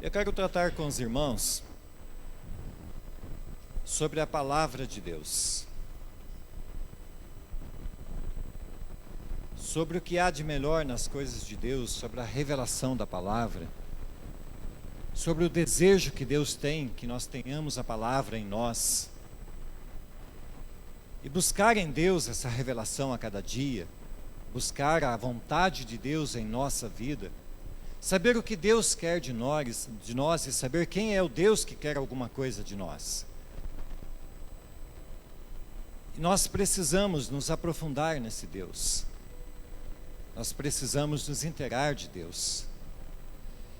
Eu quero tratar com os irmãos sobre a palavra de Deus, sobre o que há de melhor nas coisas de Deus, sobre a revelação da palavra, sobre o desejo que Deus tem, que nós tenhamos a palavra em nós, e buscar em Deus essa revelação a cada dia, buscar a vontade de Deus em nossa vida, saber o que Deus quer de nós e saber quem é o Deus que quer alguma coisa de nós. E nós precisamos nos aprofundar nesse Deus. Nós precisamos nos inteirar de Deus.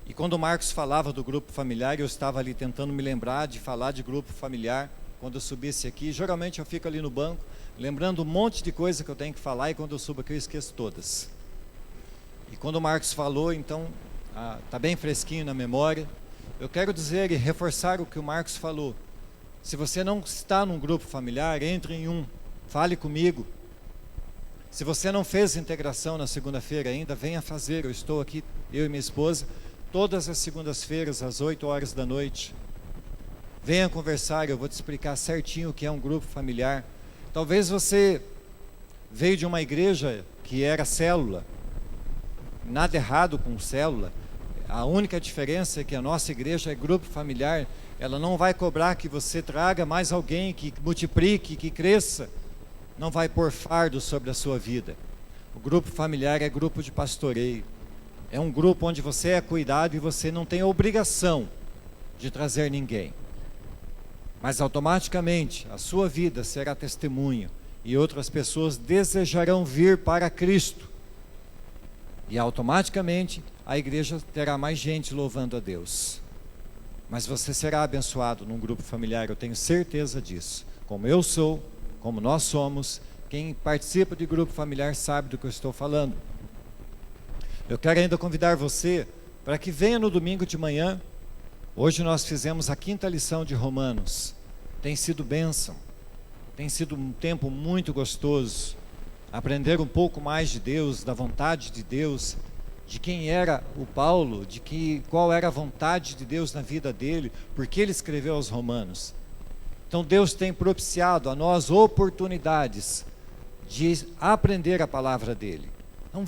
E quando o Marcos falava do grupo familiar, eu estava ali tentando me lembrar de falar de grupo familiar. Quando eu subisse aqui, geralmente eu fico ali no banco, lembrando um monte de coisa que eu tenho que falar, e quando eu subo aqui eu esqueço todas. E quando o Marcos falou, então, está bem fresquinho na memória. Eu quero dizer e reforçar o que o Marcos falou. Se você não está num grupo familiar, entre em um, fale comigo. Se você não fez integração na segunda-feira ainda, venha fazer. Eu estou aqui, eu e minha esposa, todas as segundas-feiras, às 8 horas da noite. Venha conversar, eu vou te explicar certinho o que é um grupo familiar. Talvez você veio de uma igreja que era célula. Nada errado com célula. A única diferença é que a nossa igreja é grupo familiar. Ela não vai cobrar que você traga mais alguém, que multiplique, que cresça. Não vai pôr fardo sobre a sua vida. O grupo familiar é grupo de pastoreio. É um grupo onde você é cuidado e você não tem obrigação de trazer ninguém. Mas automaticamente a sua vida será testemunho e outras pessoas desejarão vir para Cristo. E automaticamente a igreja terá mais gente louvando a Deus. Mas você será abençoado num grupo familiar, eu tenho certeza disso. Como eu sou, como nós somos, quem participa de grupo familiar sabe do que eu estou falando. Eu quero ainda convidar você para que venha no domingo de manhã. Hoje nós fizemos a 5ª lição de Romanos. Tem sido bênção, tem sido um tempo muito gostoso. Aprender um pouco mais de Deus, da vontade de Deus, de quem era o Paulo, qual era a vontade de Deus na vida dele, porque ele escreveu aos Romanos. Então Deus tem propiciado a nós oportunidades de aprender a palavra dele. Então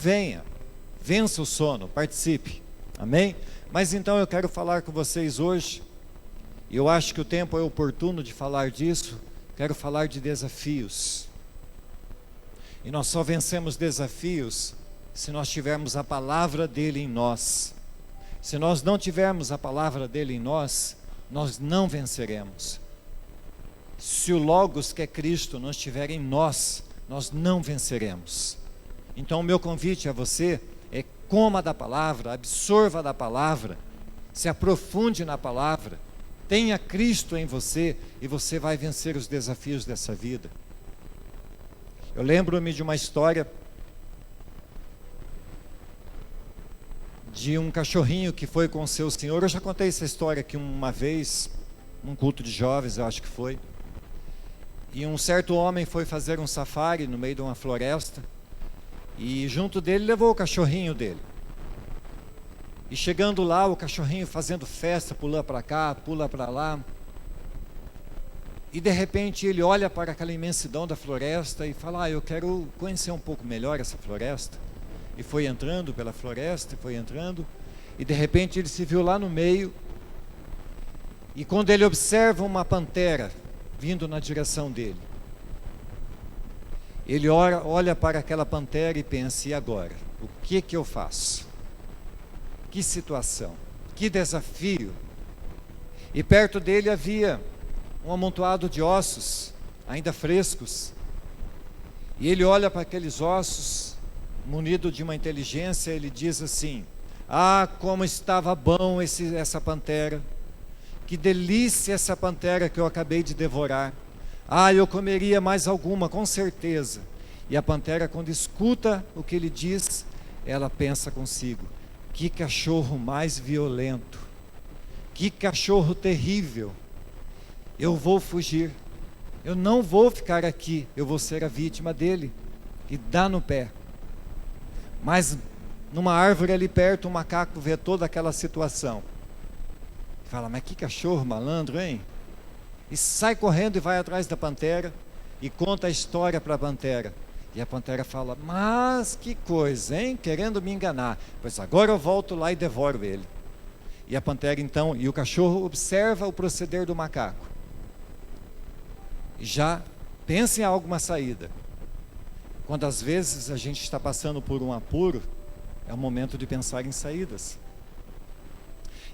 vença o sono, participe, amém? Mas então eu quero falar com vocês hoje, e eu acho que o tempo é oportuno de falar disso. Quero falar de desafios. E nós só vencemos desafios se nós tivermos a palavra dele em nós. Se nós não tivermos a palavra dele em nós, nós não venceremos. Se o Logos, que é Cristo, não estiver em nós, nós não venceremos. Então o meu convite a você é: coma da palavra, absorva da palavra, se aprofunde na palavra, tenha Cristo em você e você vai vencer os desafios dessa vida. Eu lembro-me de uma história de um cachorrinho que foi com o seu senhor. Eu já contei essa história aqui uma vez, num culto de jovens, eu acho que foi. E um certo homem foi fazer um safari no meio de uma floresta, e junto dele levou o cachorrinho dele. E chegando lá, o cachorrinho fazendo festa, pula para cá, pula para lá. E de repente ele olha para aquela imensidão da floresta e fala: eu quero conhecer um pouco melhor essa floresta. E foi entrando pela floresta, foi entrando, e de repente ele se viu lá no meio. E quando ele observa uma pantera vindo na direção dele, ele olha para aquela pantera e pensa: e agora? O que eu faço? Que situação, que desafio. E perto dele havia um amontoado de ossos, ainda frescos. E ele olha para aqueles ossos, munido de uma inteligência, ele diz assim: como estava bom essa pantera. Que delícia essa pantera que eu acabei de devorar. Eu comeria mais alguma, com certeza. E a pantera, quando escuta o que ele diz, ela pensa consigo: que cachorro mais violento, que cachorro terrível. Eu vou fugir, eu não vou ficar aqui, eu vou ser a vítima dele. E dá no pé. Mas numa árvore ali perto, o macaco vê toda aquela situação fala, mas que cachorro malandro, hein? E sai correndo e vai atrás da pantera e conta a história para a pantera. E a pantera fala, mas que coisa, hein? Querendo me enganar. Pois agora eu volto lá e devoro ele. E a pantera então, e o cachorro observa o proceder do macaco. E já pensa em alguma saída. Quando às vezes a gente está passando por um apuro, é o momento de pensar em saídas.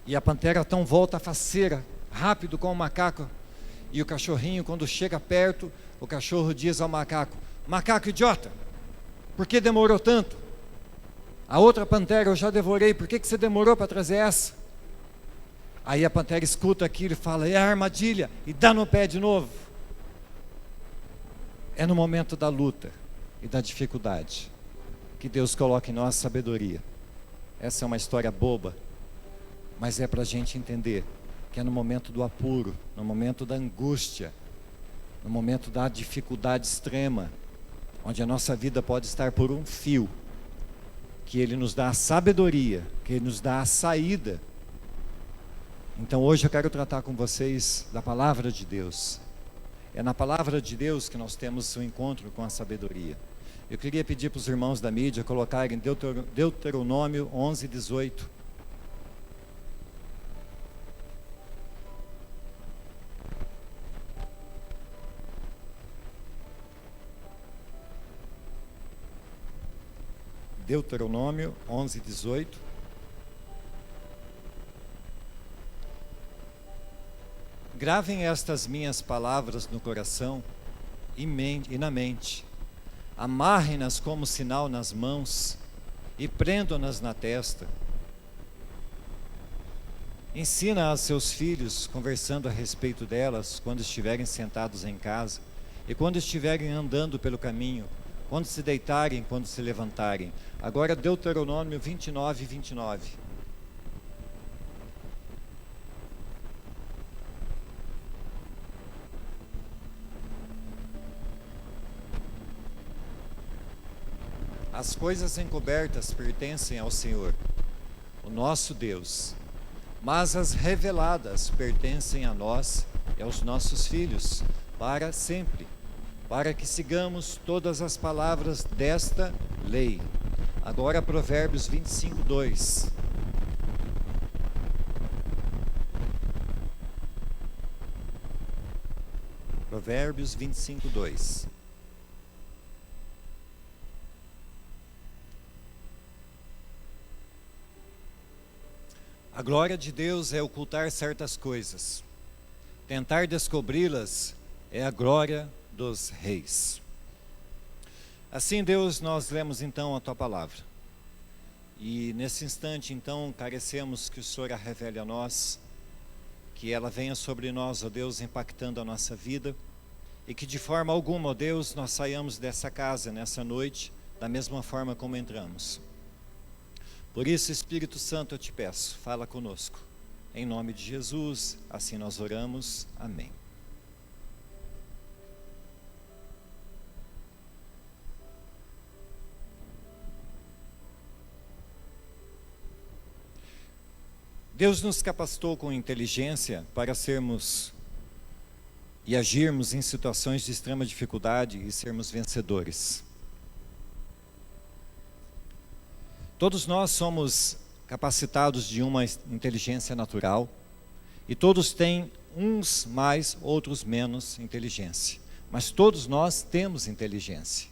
E a pantera então volta faceira, rápido com o macaco. E o cachorrinho, quando chega perto, o cachorro diz ao macaco, macaco idiota, por que demorou tanto? A outra pantera eu já devorei, por que você demorou para trazer essa? Aí a pantera escuta aquilo e fala, é a armadilha, e dá no pé de novo. É no momento da luta e da dificuldade que Deus coloca em nós sabedoria. Essa é uma história boba, mas é para a gente entender que é no momento do apuro, no momento da angústia, no momento da dificuldade extrema, onde a nossa vida pode estar por um fio, que Ele nos dá a sabedoria, que Ele nos dá a saída. Então hoje eu quero tratar com vocês da palavra de Deus. É na palavra de Deus que nós temos o encontro com a sabedoria. Eu queria pedir para os irmãos da mídia colocarem Deuteronômio 11, 18. Deuteronômio 11, 18. Gravem estas minhas palavras no coração e na mente. Amarrem-nas como sinal nas mãos e prendam-nas na testa. Ensina a seus filhos, conversando a respeito delas, quando estiverem sentados em casa e quando estiverem andando pelo caminho, quando se deitarem, quando se levantarem. Agora Deuteronômio 29, 29. As coisas encobertas pertencem ao Senhor, o nosso Deus, mas as reveladas pertencem a nós e aos nossos filhos, para sempre, para que sigamos todas as palavras desta lei. Agora Provérbios 25, 2. Provérbios 25, 2. A glória de Deus é ocultar certas coisas. Tentar descobri-las é a glória dos reis. Assim, Deus, nós lemos então a Tua palavra. E nesse instante, então, carecemos que o Senhor a revele a nós, que ela venha sobre nós, ó Deus, impactando a nossa vida, e que de forma alguma, ó Deus, nós saiamos dessa casa nessa noite, da mesma forma como entramos. Por isso, Espírito Santo, eu te peço, fala conosco. Em nome de Jesus, assim nós oramos. Amém. Deus nos capacitou com inteligência para sermos e agirmos em situações de extrema dificuldade e sermos vencedores. Todos nós somos capacitados de uma inteligência natural e todos têm uns mais, outros menos inteligência. Mas todos nós temos inteligência.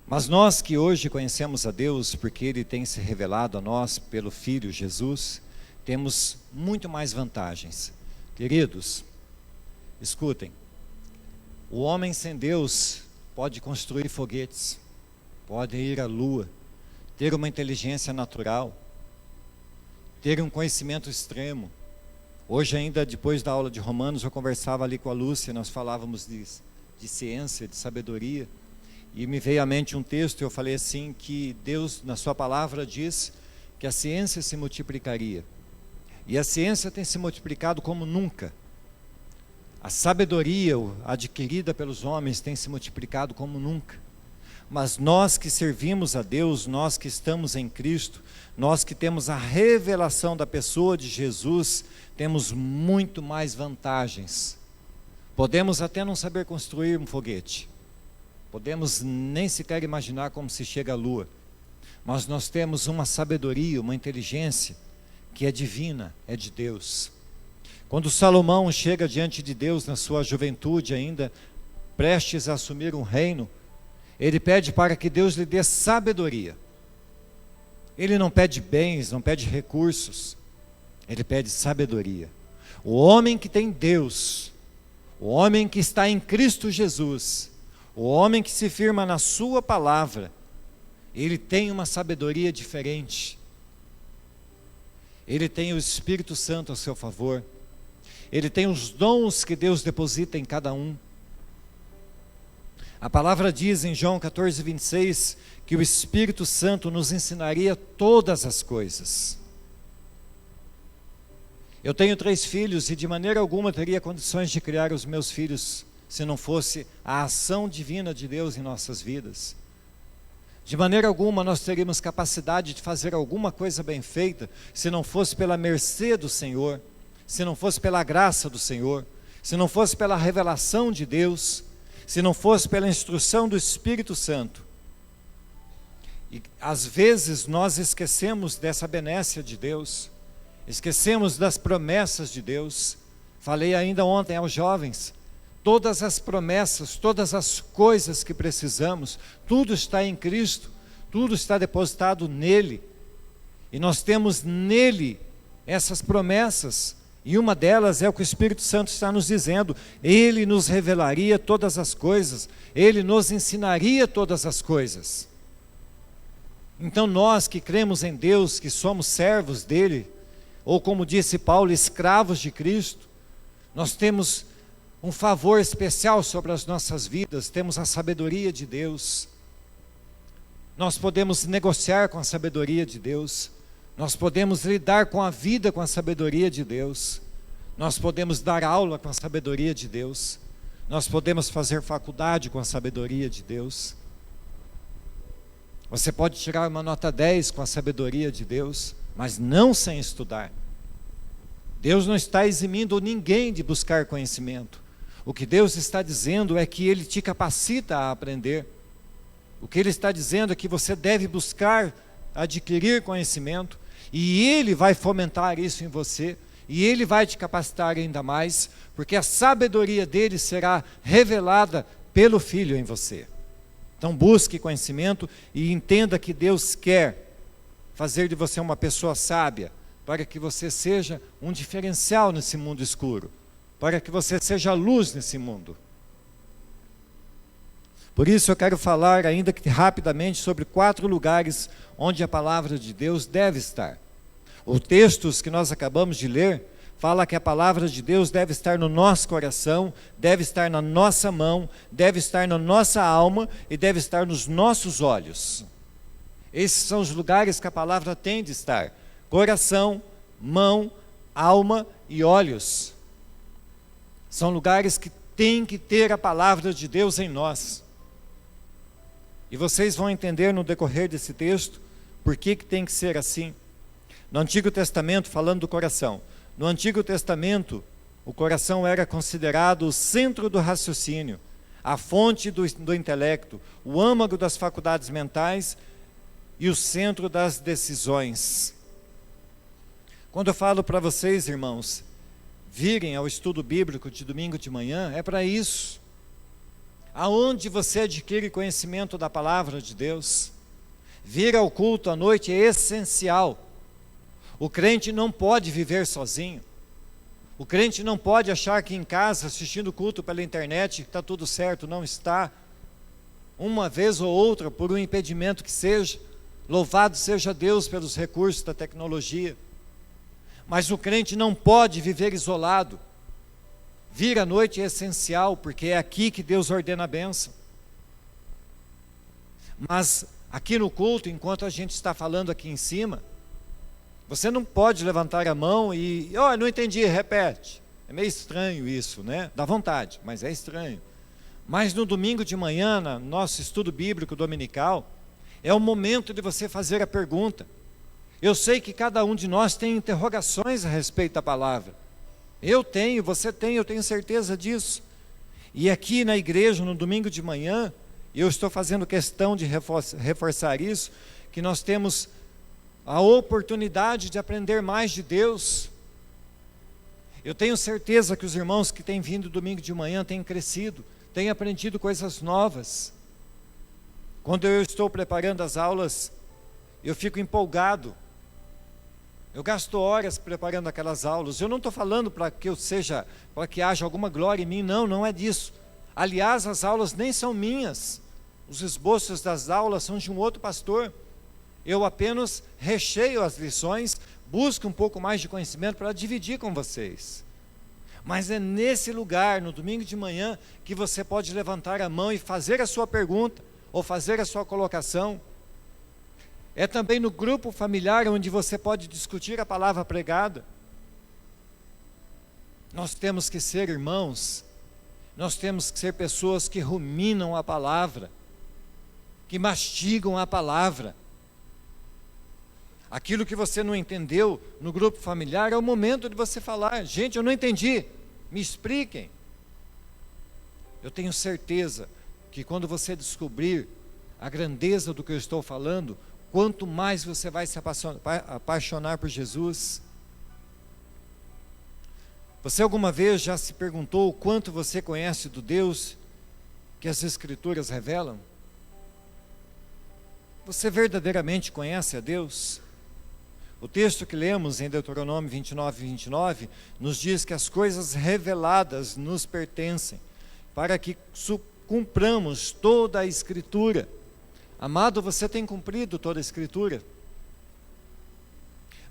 Mas nós que hoje conhecemos a Deus, porque Ele tem se revelado a nós pelo Filho Jesus, temos muito mais vantagens. Queridos, escutem, o homem sem Deus pode construir foguetes, pode ir à lua, ter uma inteligência natural, ter um conhecimento extremo. Hoje ainda, depois da aula de Romanos, eu conversava ali com a Lúcia, nós falávamos de ciência, de sabedoria, e me veio à mente um texto, eu falei assim, que Deus, na sua palavra, diz que a ciência se multiplicaria. E a ciência tem se multiplicado como nunca. A sabedoria adquirida pelos homens tem se multiplicado como nunca. Mas nós que servimos a Deus, nós que estamos em Cristo, nós que temos a revelação da pessoa de Jesus, temos muito mais vantagens. Podemos até não saber construir um foguete, podemos nem sequer imaginar como se chega à lua, mas nós temos uma sabedoria, uma inteligência que é divina, é de Deus. Quando Salomão chega diante de Deus na sua juventude ainda, prestes a assumir um reino, ele pede para que Deus lhe dê sabedoria. Ele não pede bens, não pede recursos, ele pede sabedoria. O homem que tem Deus, o homem que está em Cristo Jesus, o homem que se firma na sua palavra, ele tem uma sabedoria diferente. Ele tem o Espírito Santo a seu favor. Ele tem os dons que Deus deposita em cada um. A palavra diz em João 14:26 que o Espírito Santo nos ensinaria todas as coisas. Eu tenho 3 filhos e de maneira alguma teria condições de criar os meus filhos se não fosse a ação divina de Deus em nossas vidas. De maneira alguma nós teríamos capacidade de fazer alguma coisa bem feita se não fosse pela mercê do Senhor, se não fosse pela graça do Senhor, se não fosse pela revelação de Deus, se não fosse pela instrução do Espírito Santo. E às vezes nós esquecemos dessa benécia de Deus, esquecemos das promessas de Deus. Falei ainda ontem aos jovens, todas as promessas, todas as coisas que precisamos, tudo está em Cristo, tudo está depositado nele, e nós temos nele essas promessas, e uma delas é o que o Espírito Santo está nos dizendo: ele nos revelaria todas as coisas, ele nos ensinaria todas as coisas. Então nós que cremos em Deus, que somos servos dele, ou como disse Paulo, escravos de Cristo, nós temos um favor especial sobre as nossas vidas, temos a sabedoria de Deus. Nós podemos negociar com a sabedoria de Deus, nós podemos lidar com a vida com a sabedoria de Deus, nós podemos dar aula com a sabedoria de Deus, nós podemos fazer faculdade com a sabedoria de Deus. Você pode tirar uma nota 10 com a sabedoria de Deus, mas não sem estudar. Deus não está eximindo ninguém de buscar conhecimento. O que Deus está dizendo é que Ele te capacita a aprender. O que Ele está dizendo é que você deve buscar adquirir conhecimento, e Ele vai fomentar isso em você, e Ele vai te capacitar ainda mais, porque a sabedoria dEle será revelada pelo Filho em você. Então busque conhecimento e entenda que Deus quer fazer de você uma pessoa sábia, para que você seja um diferencial nesse mundo escuro, para que você seja luz nesse mundo. Por isso eu quero falar ainda que rapidamente sobre 4 lugares onde a palavra de Deus deve estar. Os textos que nós acabamos de ler fala que a palavra de Deus deve estar no nosso coração, deve estar na nossa mão, deve estar na nossa alma e deve estar nos nossos olhos. Esses são os lugares que a palavra tem de estar: coração, mão, alma e olhos. São lugares que tem que ter a palavra de Deus em nós. E vocês vão entender no decorrer desse texto por que tem que ser assim. No Antigo Testamento, falando do coração, no Antigo Testamento, o coração era considerado o centro do raciocínio, a fonte do intelecto, o âmago das faculdades mentais e o centro das decisões. Quando eu falo para vocês, irmãos, virem ao estudo bíblico de domingo de manhã, é para isso. Aonde você adquire conhecimento da palavra de Deus, vir ao culto à noite é essencial. O crente não pode viver sozinho. O crente não pode achar que em casa, assistindo culto pela internet, está tudo certo. Não está. Uma vez ou outra, por um impedimento que seja, louvado seja Deus pelos recursos da tecnologia. Mas o crente não pode viver isolado. Vir à noite é essencial, porque é aqui que Deus ordena a bênção. Mas aqui no culto, enquanto a gente está falando aqui em cima, você não pode levantar a mão e, não entendi, repete. É meio estranho isso, né? Dá vontade, mas é estranho. Mas no domingo de manhã, no nosso estudo bíblico dominical, é o momento de você fazer a pergunta. Eu sei que cada um de nós tem interrogações a respeito da palavra. Eu tenho, você tem, eu tenho certeza disso. E aqui na igreja, no domingo de manhã, eu estou fazendo questão de reforçar isso, que nós temos a oportunidade de aprender mais de Deus. Eu tenho certeza que os irmãos que têm vindo domingo de manhã têm crescido, têm aprendido coisas novas. Quando eu estou preparando as aulas, eu fico empolgado. Eu gasto horas preparando aquelas aulas. Eu não estou falando para que haja alguma glória em mim, não é disso. Aliás, as aulas nem são minhas. Os esboços das aulas são de um outro pastor. Eu apenas recheio as lições, busco um pouco mais de conhecimento para dividir com vocês. Mas é nesse lugar, no domingo de manhã, que você pode levantar a mão e fazer a sua pergunta, ou fazer a sua colocação. É também no grupo familiar onde você pode discutir a palavra pregada. Nós temos que ser irmãos, nós temos que ser pessoas que ruminam a palavra, que mastigam a palavra. Aquilo que você não entendeu no grupo familiar é o momento de você falar: gente, eu não entendi, me expliquem. Eu tenho certeza que quando você descobrir a grandeza do que eu estou falando, quanto mais você vai se apaixonar por Jesus. Você alguma vez já se perguntou o quanto você conhece do Deus que as Escrituras revelam? Você verdadeiramente conhece a Deus? O texto que lemos em Deuteronômio 29:29 nos diz que as coisas reveladas nos pertencem, para que cumpramos toda a Escritura. Amado, você tem cumprido toda a Escritura?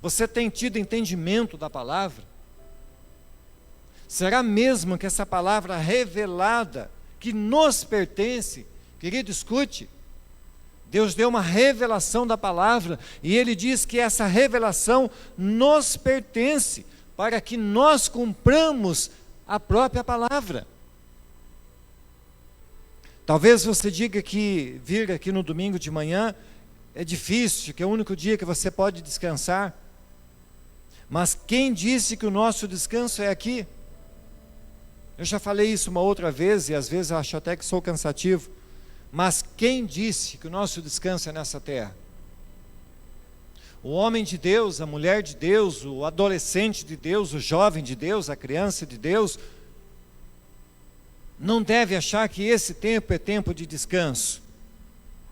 Você tem tido entendimento da palavra? Será mesmo que essa palavra revelada, que nos pertence, querido, escute, Deus deu uma revelação da palavra, e Ele diz que essa revelação nos pertence, para que nós cumpramos a própria palavra. Talvez você diga que vir aqui no domingo de manhã é difícil, que é o único dia que você pode descansar. Mas quem disse que o nosso descanso é aqui? Eu já falei isso uma outra vez, e às vezes eu acho até que sou cansativo. Mas quem disse que o nosso descanso é nessa terra? O homem de Deus, a mulher de Deus, o adolescente de Deus, o jovem de Deus, a criança de Deus, não deve achar que esse tempo é tempo de descanso.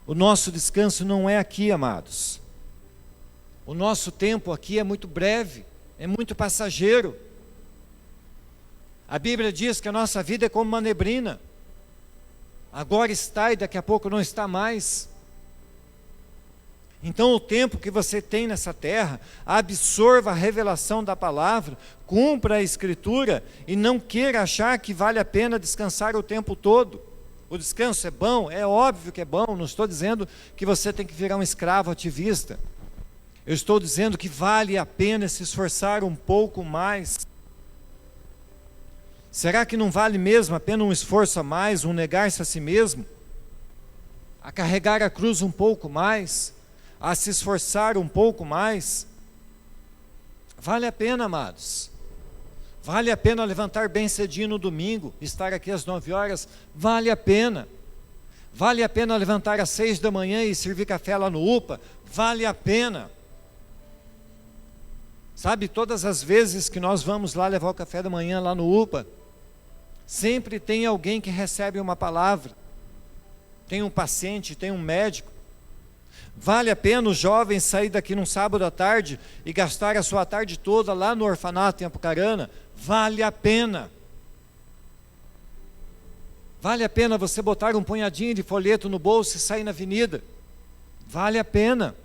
O nosso descanso não é aqui, amados. O nosso tempo aqui é muito breve, é muito passageiro. A Bíblia diz que a nossa vida é como uma neblina. Agora está e daqui a pouco não está mais. Então o tempo que você tem nessa terra, absorva a revelação da palavra, cumpra a Escritura e não queira achar que vale a pena descansar o tempo todo. O descanso é bom? É óbvio que é bom, não estou dizendo que você tem que virar um escravo ativista. Eu estou dizendo que vale a pena se esforçar um pouco mais. Será que não vale mesmo a pena um esforço a mais, um negar-se a si mesmo? A carregar a cruz um pouco mais? A se esforçar um pouco mais? Vale a pena, amados. Vale a pena levantar bem cedinho no domingo, estar aqui às 9 horas, vale a pena. Vale a pena levantar às 6 da manhã e servir café lá no UPA, vale a pena. Sabe, todas as vezes que nós vamos lá levar o café da manhã lá no UPA, sempre tem alguém que recebe uma palavra, tem um paciente, tem um médico. Vale a pena o jovem sair daqui num sábado à tarde e gastar a sua tarde toda lá no orfanato em Apucarana? Vale a pena. Vale a pena você botar um punhadinho de folheto no bolso e sair na avenida? Vale a pena.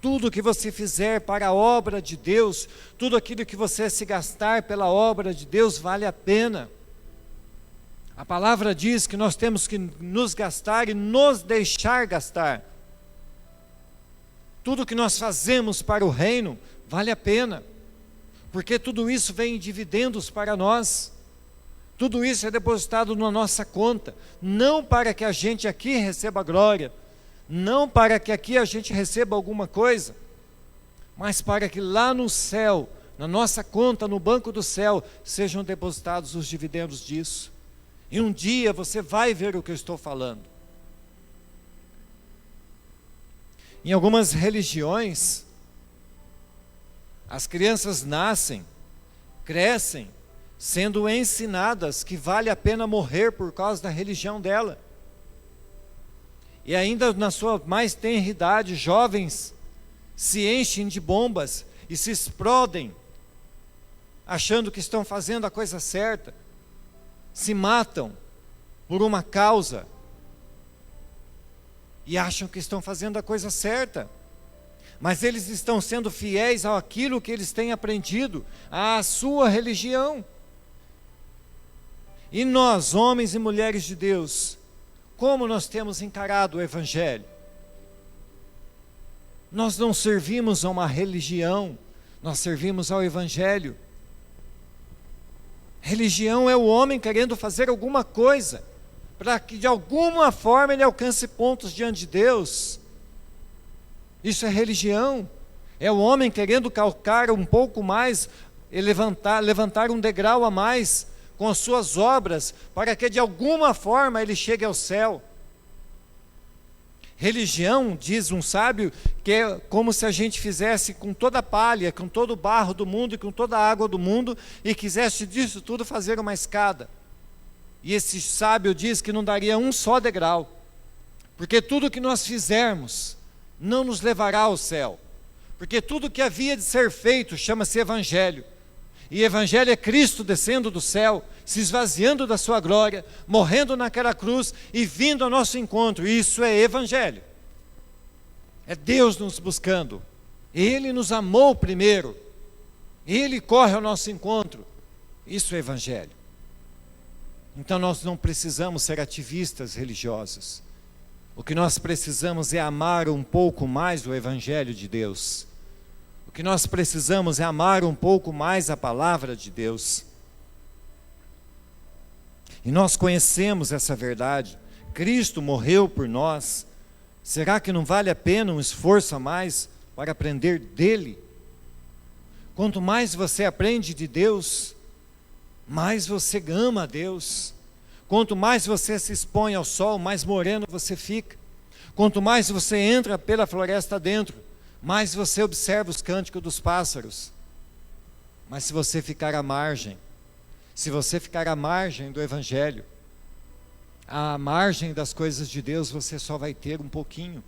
Tudo que você fizer para a obra de Deus, tudo aquilo que você se gastar pela obra de Deus, vale a pena. A palavra diz que nós temos que nos gastar e nos deixar gastar. Tudo que nós fazemos para o reino, vale a pena. Porque tudo isso vem em dividendos para nós. Tudo isso é depositado na nossa conta, não para que a gente aqui receba glória, não para que aqui a gente receba alguma coisa, mas para que lá no céu, na nossa conta, no banco do céu, sejam depositados os dividendos disso. E um dia você vai ver o que eu estou falando. Em algumas religiões, as crianças nascem, crescem, sendo ensinadas que vale a pena morrer por causa da religião dela. E ainda na sua mais tenra idade, jovens se enchem de bombas e se explodem, achando que estão fazendo a coisa certa, se matam por uma causa e acham que estão fazendo a coisa certa, mas eles estão sendo fiéis àquilo que eles têm aprendido, à sua religião. E nós, homens e mulheres de Deus, como nós temos encarado o Evangelho? Nós não servimos a uma religião, nós servimos ao Evangelho. Religião é o homem querendo fazer alguma coisa, para que de alguma forma ele alcance pontos diante de Deus. Isso é religião. É o homem querendo calcar um pouco mais, e levantar um degrau a mais com as suas obras, para que de alguma forma ele chegue ao céu. Religião, diz um sábio, que é como se a gente fizesse com toda a palha, com todo o barro do mundo e com toda a água do mundo, e quisesse disso tudo fazer uma escada. E esse sábio diz que não daria um só degrau, porque tudo que nós fizermos não nos levará ao céu, porque tudo que havia de ser feito chama-se Evangelho, e Evangelho é Cristo descendo do céu, se esvaziando da sua glória, morrendo naquela cruz e vindo ao nosso encontro. Isso é Evangelho, é Deus nos buscando. Ele nos amou primeiro, Ele corre ao nosso encontro. Isso é Evangelho. Então nós não precisamos ser ativistas religiosos. O que nós precisamos é amar um pouco mais o Evangelho de Deus. O que nós precisamos é amar um pouco mais a palavra de Deus. E nós conhecemos essa verdade. Cristo morreu por nós. Será que não vale a pena um esforço a mais para aprender dele? Quanto mais você aprende de Deus, mais você ama a Deus. Quanto mais você se expõe ao sol, mais moreno você fica. Quanto mais você entra pela floresta dentro, mais você observa os cânticos dos pássaros. Mas se você ficar à margem, se você ficar à margem do Evangelho, à margem das coisas de Deus, você só vai ter um pouquinho,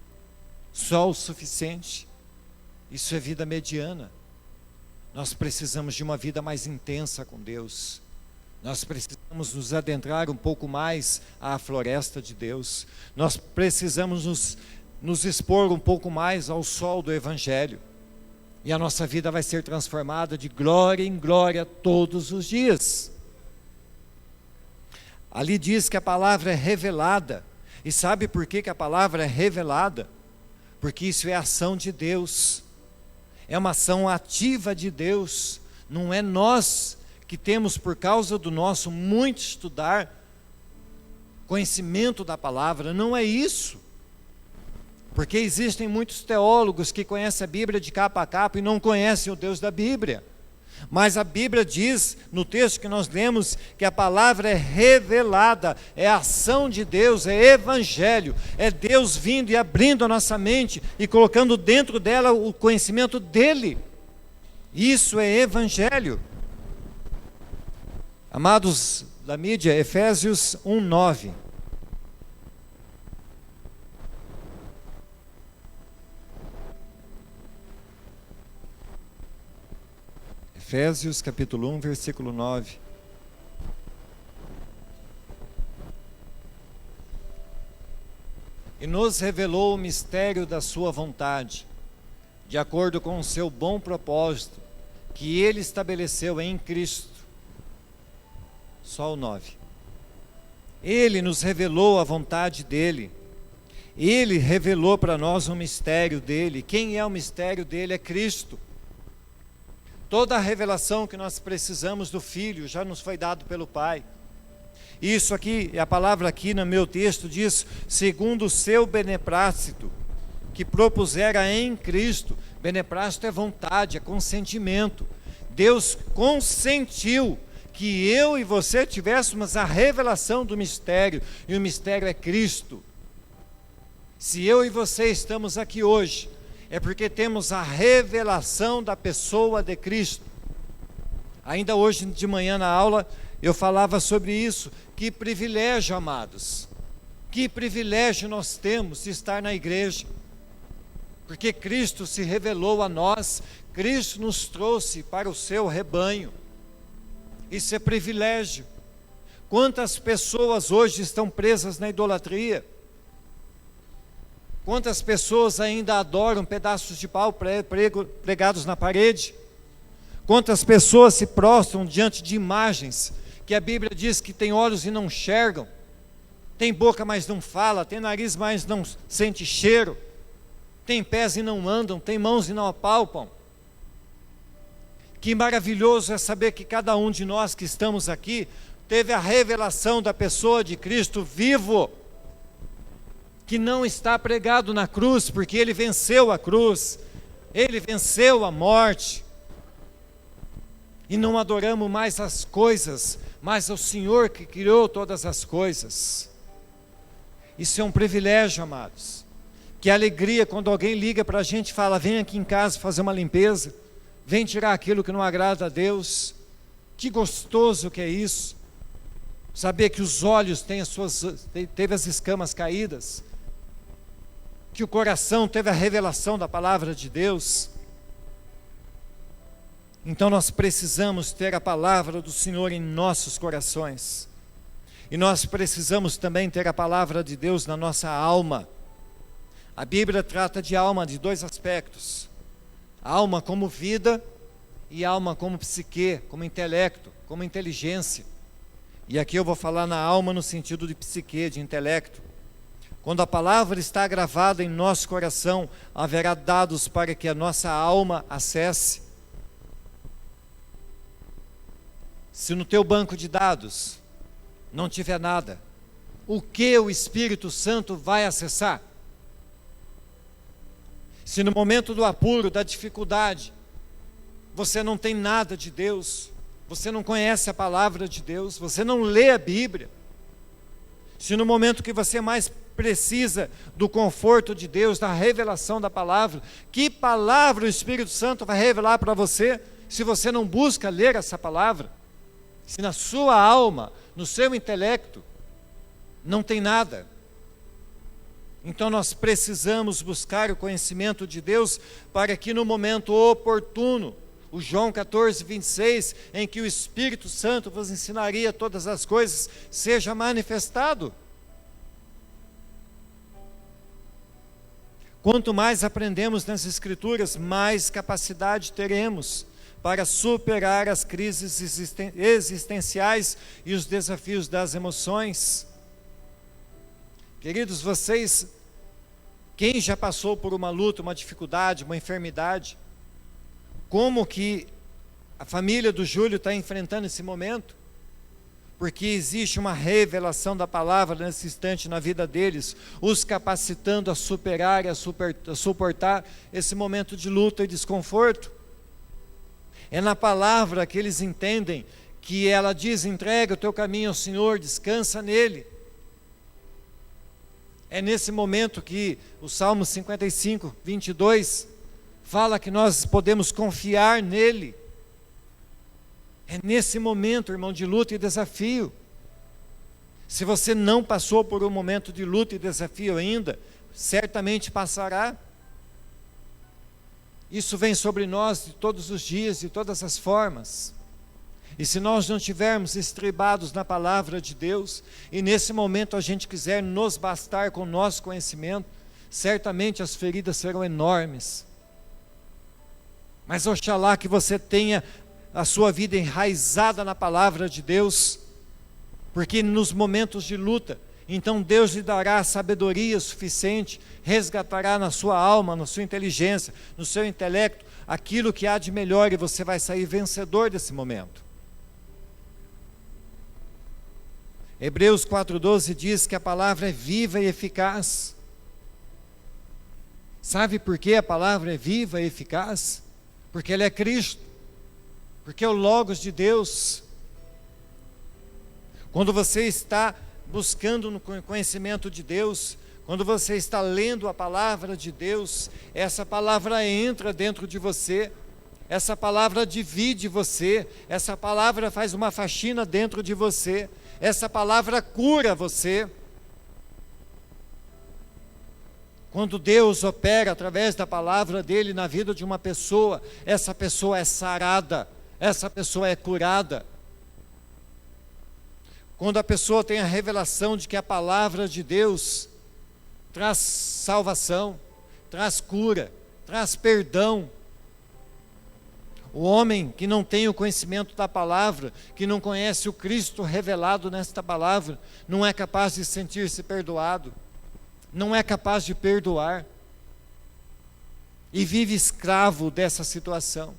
só o suficiente. Isso é vida mediana. Nós precisamos de uma vida mais intensa com Deus. Nós precisamos nos adentrar um pouco mais à floresta de Deus. Nós precisamos nos expor um pouco mais ao sol do Evangelho. E a nossa vida vai ser transformada de glória em glória todos os dias. Ali diz que a palavra é revelada. E sabe por que a palavra é revelada? Porque isso é ação de Deus. É uma ação ativa de Deus. Não é nós que temos, por causa do nosso muito estudar, conhecimento da palavra. Não é isso. Porque existem muitos teólogos que conhecem a Bíblia de capa a capa e não conhecem o Deus da Bíblia. Mas a Bíblia diz, no texto que nós lemos, que a palavra é revelada, é a ação de Deus, é Evangelho, é Deus vindo e abrindo a nossa mente e colocando dentro dela o conhecimento dEle. Isso é Evangelho. Amados da mídia, Efésios 1:9. Efésios capítulo 1, versículo 9. E nos revelou o mistério da sua vontade, de acordo com o seu bom propósito, que Ele estabeleceu em Cristo. Só o 9. Ele nos revelou a vontade dEle. Ele revelou para nós o mistério dEle. Quem é o mistério dEle? É Cristo. Toda a revelação que nós precisamos do Filho já nos foi dado pelo Pai. Isso aqui, a palavra aqui no meu texto diz, segundo o seu beneplácito, que propusera em Cristo. Beneplácito é vontade, é consentimento. Deus consentiu que eu e você tivéssemos a revelação do mistério, e o mistério é Cristo. Se eu e você estamos aqui hoje, é porque temos a revelação da pessoa de Cristo. Ainda hoje de manhã na aula, eu falava sobre isso. Que privilégio, amados. Que privilégio nós temos de estar na igreja. Porque Cristo se revelou a nós, Cristo nos trouxe para o seu rebanho. Isso é privilégio. Quantas pessoas hoje estão presas na idolatria? Quantas pessoas ainda adoram pedaços de pau pregados na parede? Quantas pessoas se prostram diante de imagens que a Bíblia diz que tem olhos e não enxergam, tem boca mas não fala, tem nariz mas não sente cheiro, tem pés e não andam, tem mãos e não apalpam. Que maravilhoso é saber que cada um de nós que estamos aqui teve a revelação da pessoa de Cristo vivo, que não está pregado na cruz, porque Ele venceu a cruz, Ele venceu a morte, e não adoramos mais as coisas, mas ao Senhor que criou todas as coisas. Isso é um privilégio, amados. Que alegria quando alguém liga para a gente e fala, vem aqui em casa fazer uma limpeza, vem tirar aquilo que não agrada a Deus. Que gostoso que é isso, saber que os olhos teve as escamas caídas, que o coração teve a revelação da palavra de Deus. Então nós precisamos ter a palavra do Senhor em nossos corações, e nós precisamos também ter a palavra de Deus na nossa alma. A Bíblia trata de alma de dois aspectos: alma como vida e alma como psique, como intelecto, como inteligência. E aqui eu vou falar na alma no sentido de psique, de intelecto. Quando a palavra está gravada em nosso coração, haverá dados para que a nossa alma acesse. Se no teu banco de dados não tiver nada, o que o Espírito Santo vai acessar? Se no momento do apuro, da dificuldade, você não tem nada de Deus, você não conhece a palavra de Deus, você não lê a Bíblia, se no momento que você mais precisa do conforto de Deus, da revelação da palavra, que palavra o Espírito Santo vai revelar para você, se você não busca ler essa palavra? Se na sua alma, no seu intelecto, não tem nada. Então nós precisamos buscar o conhecimento de Deus, para que no momento oportuno, o João 14, 26, em que o Espírito Santo vos ensinaria todas as coisas, seja manifestado. Quanto mais aprendemos nas Escrituras, mais capacidade teremos para superar as crises existenciais e os desafios das emoções. Queridos, vocês, quem já passou por uma luta, uma dificuldade, uma enfermidade, como que a família do Júlio está enfrentando esse momento? Porque existe uma revelação da palavra nesse instante na vida deles, os capacitando a superar e a suportar esse momento de luta e desconforto. É na palavra que eles entendem que ela diz, entrega o teu caminho ao Senhor, descansa nele. É nesse momento que o Salmo 55, 22, fala que nós podemos confiar nele. É nesse momento, irmão, de luta e desafio. Se você não passou por um momento de luta e desafio ainda, certamente passará. Isso vem sobre nós de todos os dias, de todas as formas. E se nós não tivermos estribados na palavra de Deus, e nesse momento a gente quiser nos bastar com o nosso conhecimento, certamente as feridas serão enormes. Mas oxalá que você tenha a sua vida enraizada na palavra de Deus, porque nos momentos de luta, então Deus lhe dará a sabedoria suficiente, resgatará na sua alma, na sua inteligência, no seu intelecto, aquilo que há de melhor, e você vai sair vencedor desse momento. Hebreus 4,12 diz que a palavra é viva e eficaz. Sabe por que a palavra é viva e eficaz? Porque ela é Cristo, porque é o Logos de Deus. Quando você está buscando no conhecimento de Deus, quando você está lendo a palavra de Deus, essa palavra entra dentro de você, essa palavra divide você, essa palavra faz uma faxina dentro de você, essa palavra cura você. Quando Deus opera através da palavra dele na vida de uma pessoa, essa pessoa é sarada, essa pessoa é curada. Quando a pessoa tem a revelação de que a palavra de Deus traz salvação, traz cura, traz perdão. O homem que não tem o conhecimento da palavra, que não conhece o Cristo revelado nesta palavra, não é capaz de sentir-se perdoado, não é capaz de perdoar, e vive escravo dessa situação.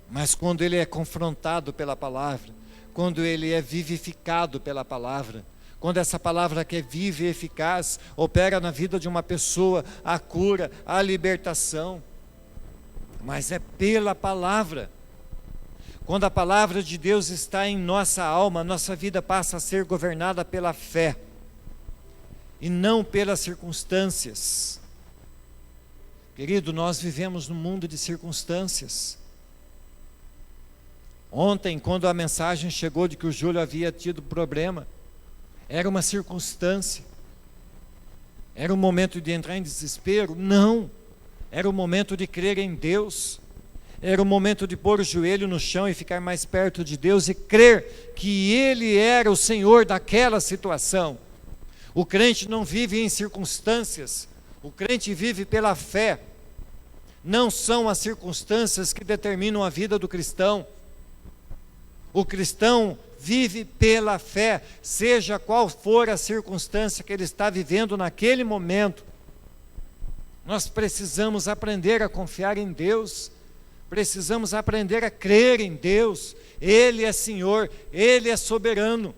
Mas quando ele é confrontado pela palavra, quando ele é vivificado pela palavra, quando essa palavra que é viva e eficaz opera na vida de uma pessoa, a cura, a libertação, mas é pela palavra. Quando a palavra de Deus está em nossa alma, nossa vida passa a ser governada pela fé e não pelas circunstâncias. Querido, nós vivemos num mundo de circunstâncias. Ontem, quando a mensagem chegou de que o Júlio havia tido problema, era uma circunstância. Era um momento de entrar em desespero? Não. Era o momento de crer em Deus. Era o momento de pôr o joelho no chão e ficar mais perto de Deus e crer que Ele era o Senhor daquela situação. O crente não vive em circunstâncias, o crente vive pela fé. Não são as circunstâncias que determinam a vida do cristão. O cristão vive pela fé, seja qual for a circunstância que ele está vivendo naquele momento. Nós precisamos aprender a confiar em Deus, precisamos aprender a crer em Deus. Ele é Senhor, Ele é soberano.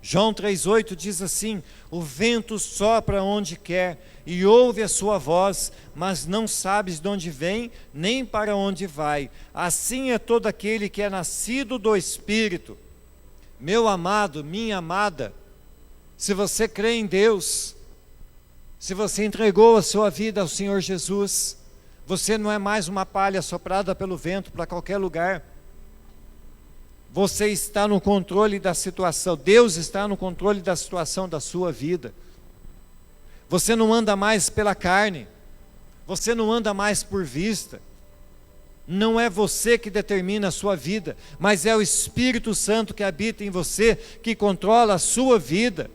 João 3,8 diz assim: o vento sopra onde quer e ouve a sua voz, mas não sabes de onde vem, nem para onde vai. Assim é todo aquele que é nascido do Espírito. Meu amado, minha amada, se você crê em Deus, se você entregou a sua vida ao Senhor Jesus, você não é mais uma palha soprada pelo vento para qualquer lugar. Você está no controle da situação, Deus está no controle da situação da sua vida. Você não anda mais pela carne, você não anda mais por vista. Não é você que determina a sua vida, mas é o Espírito Santo que habita em você, que controla a sua vida,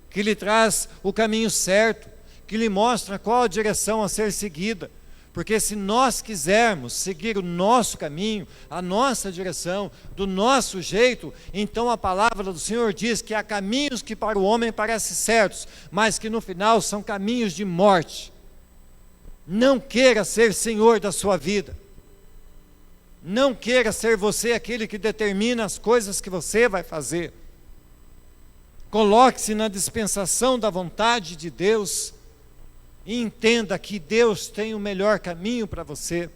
que lhe traz o caminho certo, que lhe mostra qual a direção a ser seguida. Porque se nós quisermos seguir o nosso caminho, a nossa direção, do nosso jeito, então a palavra do Senhor diz que há caminhos que para o homem parecem certos, mas que no final são caminhos de morte. Não queira ser senhor da sua vida. Não queira ser você aquele que determina as coisas que você vai fazer. Coloque-se na dispensação da vontade de Deus e entenda que Deus tem o melhor caminho para você.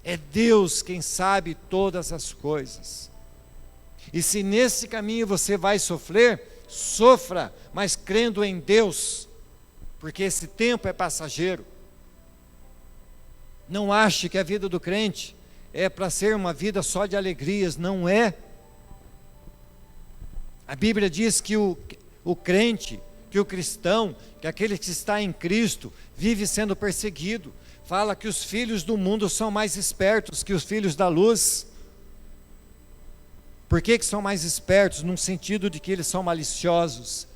É Deus quem sabe todas as coisas. E se nesse caminho você vai sofrer, sofra, mas crendo em Deus, porque esse tempo é passageiro. Não ache que a vida do crente é para ser uma vida só de alegrias, não é. A Bíblia diz que o crente, que o cristão, que aquele que está em Cristo, vive sendo perseguido. Fala que os filhos do mundo são mais espertos que os filhos da luz. Por que são mais espertos? Num sentido de que eles são maliciosos,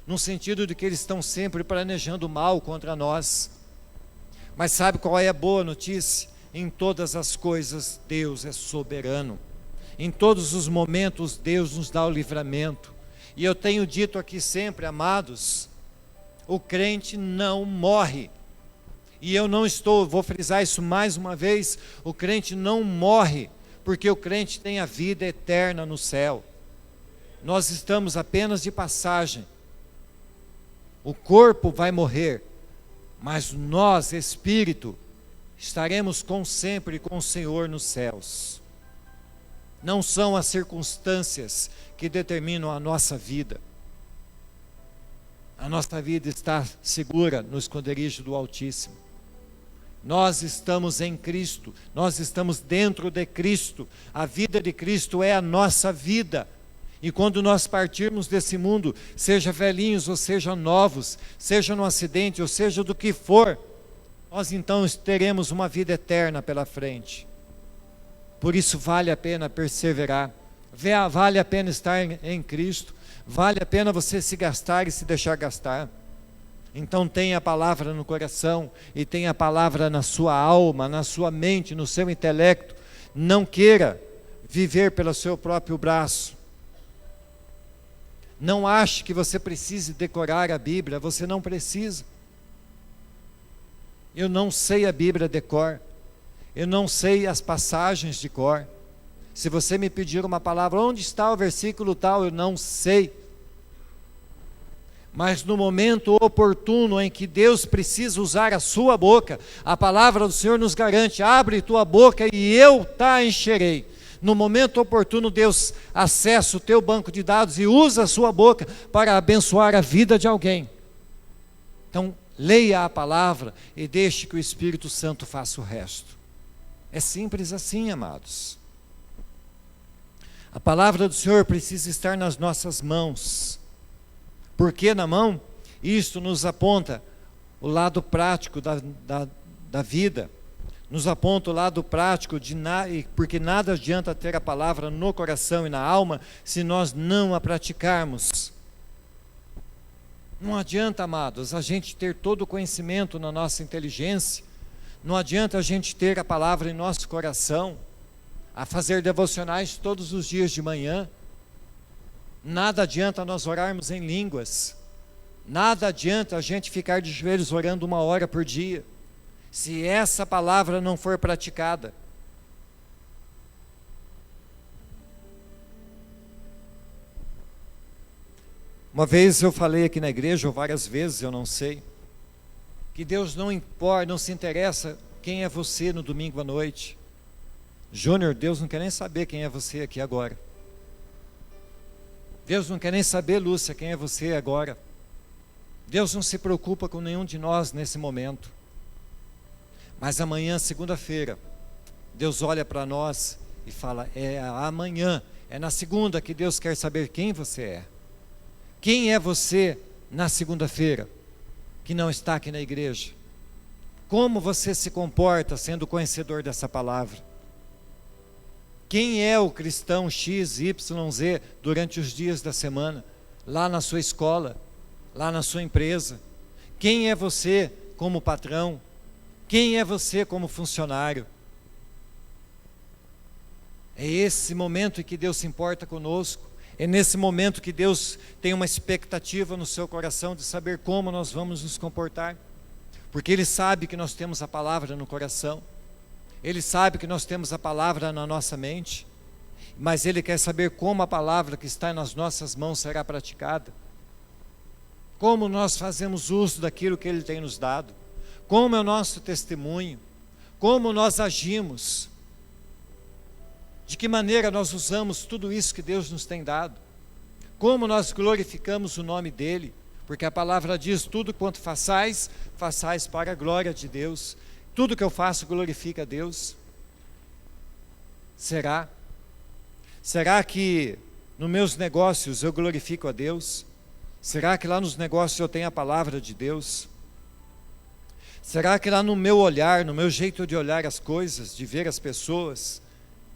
num sentido de que eles estão sempre planejando mal contra nós. Mas sabe qual é a boa notícia? Em todas as coisas Deus é soberano. Em todos os momentos Deus nos dá o livramento. E eu tenho dito aqui sempre, amados, o crente não morre. E eu não estou, vou frisar isso mais uma vez, o crente não morre porque o crente tem a vida eterna no céu. Nós estamos apenas de passagem. O corpo vai morrer, mas nós, espírito, estaremos sempre com o Senhor nos céus. Não são as circunstâncias que determinam a nossa vida. A nossa vida está segura no esconderijo do Altíssimo. Nós estamos em Cristo, nós estamos dentro de Cristo. A vida de Cristo é a nossa vida. E quando nós partirmos desse mundo, seja velhinhos ou seja novos, seja no acidente ou seja do que for, nós então teremos uma vida eterna pela frente. Por isso vale a pena perseverar, vale a pena estar em Cristo, vale a pena você se gastar e se deixar gastar. Então tenha a palavra no coração e tenha a palavra na sua alma, na sua mente, no seu intelecto. Não queira viver pelo seu próprio braço. Não ache que você precise decorar a Bíblia, você não precisa. Eu não sei a Bíblia de cor, eu não sei as passagens de cor. Se você me pedir uma palavra, onde está o versículo tal, eu não sei. Mas no momento oportuno em que Deus precisa usar a sua boca, a palavra do Senhor nos garante: abre tua boca e eu te encherei. No momento oportuno, Deus acessa o teu banco de dados e usa a sua boca para abençoar a vida de alguém. Então, leia a palavra e deixe que o Espírito Santo faça o resto. É simples assim, amados. A palavra do Senhor precisa estar nas nossas mãos. Por que na mão? Isto nos aponta o lado prático da vida. Nos aponta o lado prático, porque nada adianta ter a palavra no coração e na alma se nós não a praticarmos. Não adianta, amados, a gente ter todo o conhecimento na nossa inteligência, não adianta a gente ter a palavra em nosso coração, a fazer devocionais todos os dias de manhã. Nada adianta nós orarmos em línguas, nada adianta a gente ficar de joelhos orando 1 hora por dia, se essa palavra não for praticada. Uma vez eu falei aqui na igreja, ou várias vezes, eu não sei, que Deus não importa, não se interessa quem é você no domingo à noite. Júnior, Deus não quer nem saber quem é você aqui agora. Deus não quer nem saber, Lúcia, quem é você agora. Deus não se preocupa com nenhum de nós nesse momento. Mas amanhã, segunda-feira, Deus olha para nós e fala: é amanhã, é na segunda que Deus quer saber quem você é. Quem é você na segunda-feira, que não está aqui na igreja? Como você se comporta sendo conhecedor dessa palavra? Quem é o cristão X, Y, Z durante os dias da semana, lá na sua escola, lá na sua empresa? Quem é você como patrão? Quem é você como funcionário? É esse momento em que Deus se importa conosco. É nesse momento que Deus tem uma expectativa no seu coração de saber como nós vamos nos comportar. Porque Ele sabe que nós temos a palavra no coração. Ele sabe que nós temos a palavra na nossa mente. Mas Ele quer saber como a palavra que está nas nossas mãos será praticada. Como nós fazemos uso daquilo que Ele tem nos dado. Como é o nosso testemunho. Como nós agimos. De que maneira nós usamos tudo isso que Deus nos tem dado. Como nós glorificamos o nome dEle. Porque a palavra diz: tudo quanto façais, façais para a glória de Deus. Tudo que eu faço glorifica a Deus. Será? Será que nos meus negócios eu glorifico a Deus? Será que lá nos negócios eu tenho a palavra de Deus? Será que lá no meu olhar, no meu jeito de olhar as coisas, de ver as pessoas,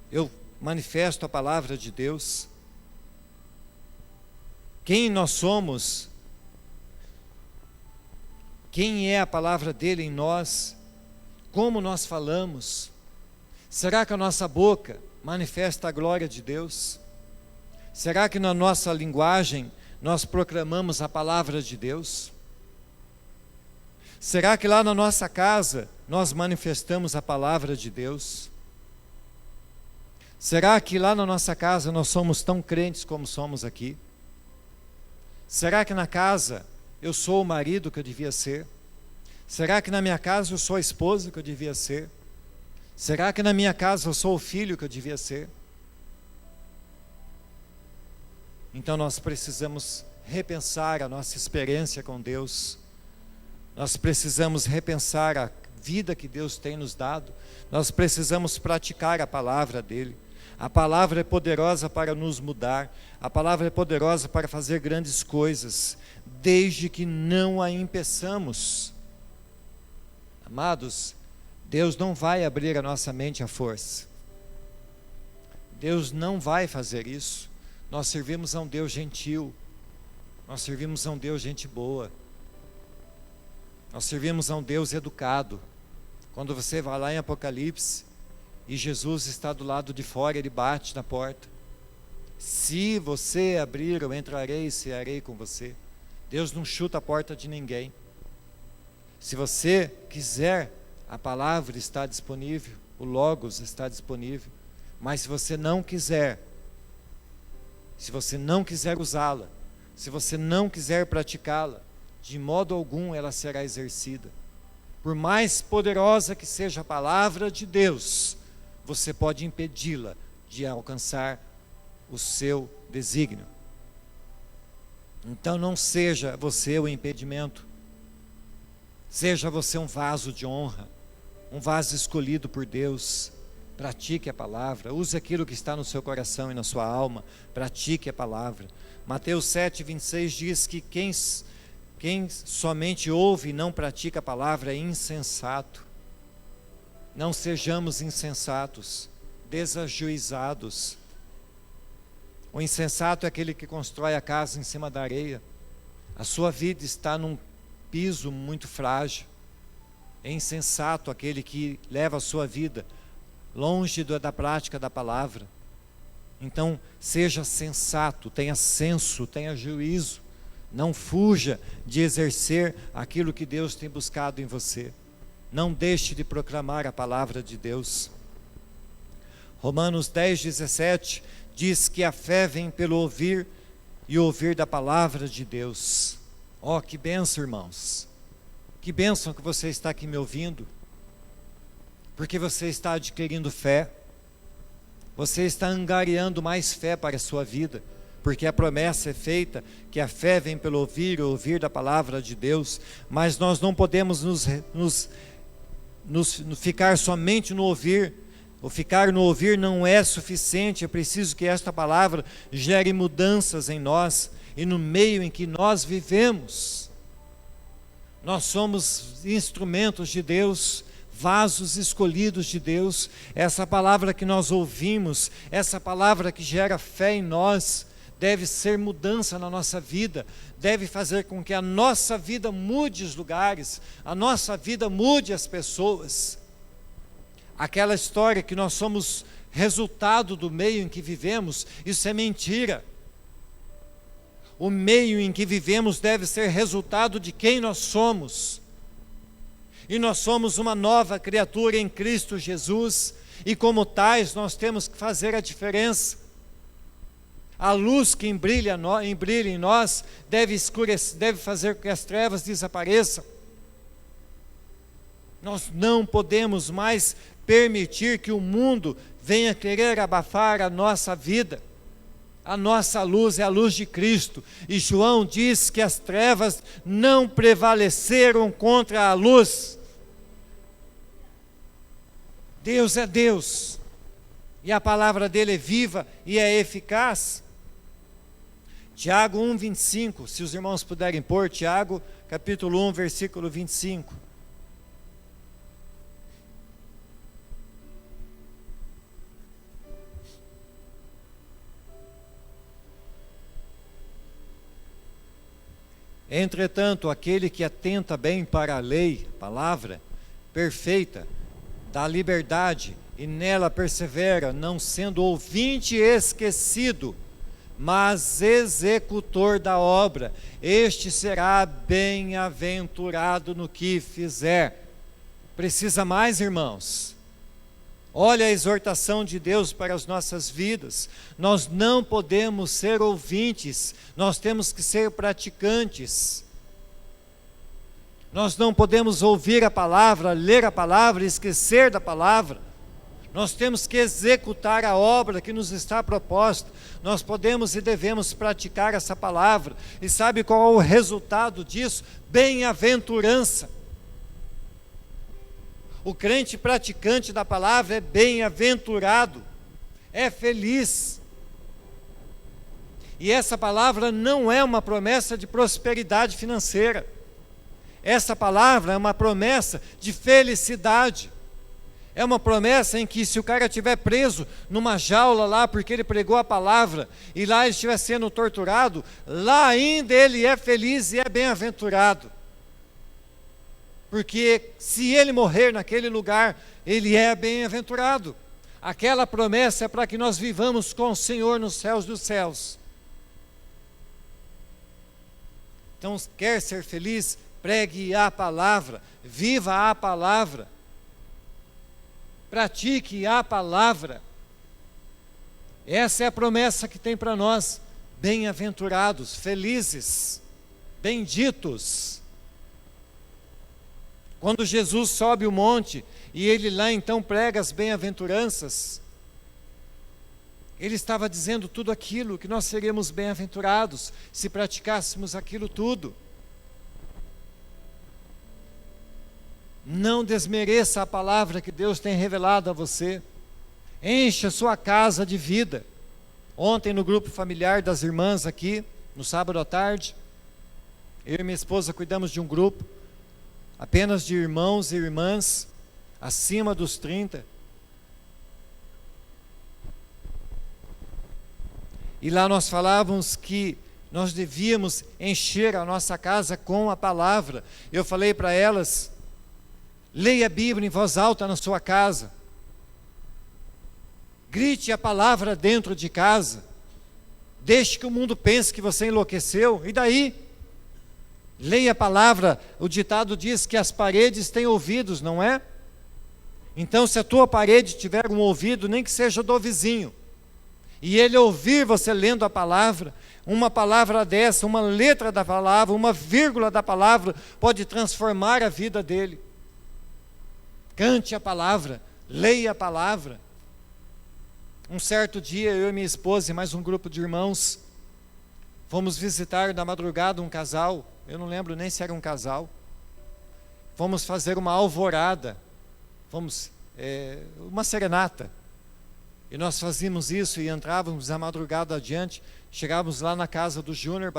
eu manifesto a palavra de Deus? Quem nós somos? Quem é a palavra dele em nós? Como nós falamos? Será que a nossa boca manifesta a glória de Deus? Será que na nossa linguagem nós proclamamos a palavra de Deus? Será que lá na nossa casa nós manifestamos a palavra de Deus? Será que lá na nossa casa nós somos tão crentes como somos aqui? Será que na casa eu sou o marido que eu devia ser? Será que na minha casa eu sou a esposa que eu devia ser? Será que na minha casa eu sou o filho que eu devia ser? Então nós precisamos repensar a nossa experiência com Deus. Nós precisamos repensar a vida que Deus tem nos dado. Nós precisamos praticar a palavra dele. A palavra é poderosa para nos mudar. A palavra é poderosa para fazer grandes coisas, desde que não a impeçamos. Amados, Deus não vai abrir a nossa mente à força. Deus não vai fazer isso. Nós servimos a um Deus gentil. Nós servimos a um Deus gente boa. Nós servimos a um Deus educado. Quando você vai lá em Apocalipse e Jesus está do lado de fora, ele bate na porta. Se você abrir, eu entrarei e cearei com você. Deus não chuta a porta de ninguém. Se você quiser, a palavra está disponível, o Logos está disponível. Mas se você não quiser usá-la, se você não quiser praticá-la, de modo algum ela será exercida. Por mais poderosa que seja a palavra de Deus, você pode impedi-la de alcançar o seu desígnio. Então não seja você o impedimento. Seja você um vaso de honra, um vaso escolhido por Deus. Pratique a palavra, use aquilo que está no seu coração e na sua alma, pratique a palavra. Mateus 7,26 diz que quem somente ouve e não pratica a palavra é insensato. Não sejamos insensatos, desajuizados. O insensato é aquele que constrói a casa em cima da areia. A sua vida está num piso muito frágil. É insensato aquele que leva a sua vida longe da prática da palavra. Então, seja sensato, tenha senso, tenha juízo. Não fuja de exercer aquilo que Deus tem buscado em você. Não deixe de proclamar a palavra de Deus. Romanos 10,17 diz que a fé vem pelo ouvir e ouvir da palavra de Deus. Oh, que bênção, irmãos. Que bênção que você está aqui me ouvindo. Porque você está adquirindo fé. Você está angariando mais fé para a sua vida. Porque a promessa é feita que a fé vem pelo ouvir e ouvir da palavra de Deus. Mas nós não podemos ficar somente no ouvir. O ficar no ouvir não é suficiente. É preciso que esta palavra gere mudanças em nós e no meio em que nós vivemos. Nós somos instrumentos de Deus, vasos escolhidos de Deus. Essa palavra que nós ouvimos, essa palavra que gera fé em nós, deve ser mudança na nossa vida, deve fazer com que a nossa vida mude os lugares, a nossa vida mude as pessoas. Aquela história que nós somos resultado do meio em que vivemos, isso é mentira. O meio em que vivemos deve ser resultado de quem nós somos. E nós somos uma nova criatura em Cristo Jesus, e como tais nós temos que fazer a diferença. A luz que brilha em nós deve fazer com que as trevas desapareçam. Nós não podemos mais permitir que o mundo venha querer abafar a nossa vida. A nossa luz é a luz de Cristo. E João diz que as trevas não prevaleceram contra a luz. Deus é Deus. E a palavra dele é viva e é eficaz. Tiago 1,25, se os irmãos puderem pôr, Tiago, capítulo 1, versículo 25. Entretanto, aquele que atenta bem para a lei, palavra, perfeita, da liberdade, e nela persevera, não sendo ouvinte esquecido, mas executor da obra, este será bem-aventurado no que fizer. Precisa mais, irmãos? Olha a exortação de Deus para as nossas vidas. Nós não podemos ser ouvintes, nós temos que ser praticantes. Nós não podemos ouvir a palavra, ler a palavra e esquecer da palavra. Nós temos que executar a obra que nos está proposta. Nós podemos e devemos praticar essa palavra. E sabe qual é o resultado disso? Bem-aventurança. O crente praticante da palavra é bem-aventurado, é feliz. E essa palavra não é uma promessa de prosperidade financeira. Essa palavra é uma promessa de felicidade. É uma promessa em que, se o cara estiver preso numa jaula lá, porque ele pregou a palavra, e lá ele estiver sendo torturado, lá ainda ele é feliz e é bem-aventurado. Porque se ele morrer naquele lugar, ele é bem-aventurado. Aquela promessa é para que nós vivamos com o Senhor nos céus dos céus. Então, quer ser feliz? Pregue a palavra, viva a palavra, pratique a palavra. Essa é a promessa que tem para nós: bem-aventurados, felizes, benditos. Quando Jesus sobe o monte e ele lá então prega as bem-aventuranças, ele estava dizendo tudo aquilo que nós seríamos bem-aventurados se praticássemos aquilo tudo. Não desmereça a palavra que Deus tem revelado a você. Encha sua casa de vida. Ontem no grupo familiar das irmãs aqui, no sábado à tarde, eu e minha esposa cuidamos de um grupo apenas de irmãos e irmãs acima dos 30. E lá nós falávamos que nós devíamos encher a nossa casa com a palavra. Eu falei para elas: leia a Bíblia em voz alta na sua casa. Grite a palavra dentro de casa. Deixe que o mundo pense que você enlouqueceu. E daí? Leia a palavra. O ditado diz que as paredes têm ouvidos, não é? Então, se a tua parede tiver um ouvido, nem que seja do vizinho, e ele ouvir você lendo a palavra, uma palavra dessa, uma letra da palavra, uma vírgula da palavra, pode transformar a vida dele. Cante a palavra, leia a palavra. Um certo dia, eu e minha esposa e mais um grupo de irmãos, fomos visitar na madrugada um casal. Eu não lembro nem se era um casal. Fomos fazer uma alvorada, uma serenata. E nós fazíamos isso e entrávamos a madrugada adiante, chegávamos lá na casa do Júnior,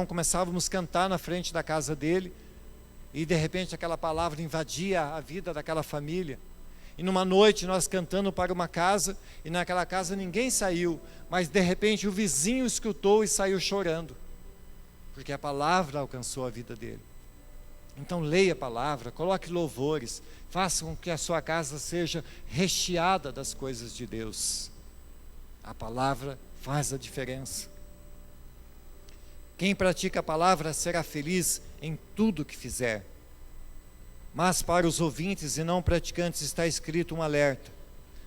começávamos a cantar na frente da casa dele, e de repente aquela palavra invadia a vida daquela família. E numa noite nós cantando para uma casa, e naquela casa ninguém saiu, mas de repente o vizinho escutou e saiu chorando, porque a palavra alcançou a vida dele. Então leia a palavra, coloque louvores, faça com que a sua casa seja recheada das coisas de Deus. A palavra faz a diferença. Quem pratica a palavra será feliz em tudo que fizer. Mas para os ouvintes e não praticantes está escrito um alerta.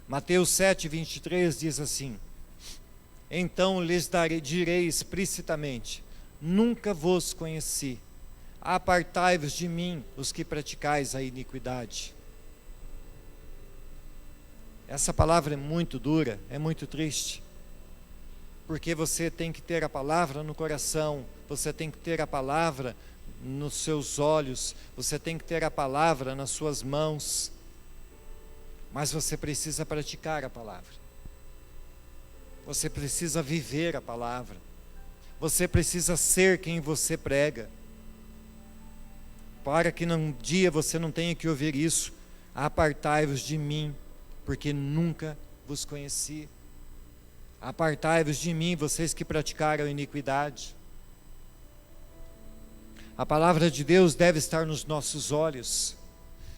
Mateus 7:23 diz assim: então lhes direi explicitamente: nunca vos conheci. Apartai-vos de mim, os que praticais a iniquidade. Essa palavra é muito dura, é muito triste, porque você tem que ter a palavra no coração, você tem que ter a palavra nos seus olhos, você tem que ter a palavra nas suas mãos, mas você precisa praticar a palavra, você precisa viver a palavra, você precisa ser quem você prega, para que num dia você não tenha que ouvir isso: apartai-vos de mim, porque nunca vos conheci. Apartai-vos de mim, vocês que praticaram iniquidade. A palavra de Deus deve estar nos nossos olhos,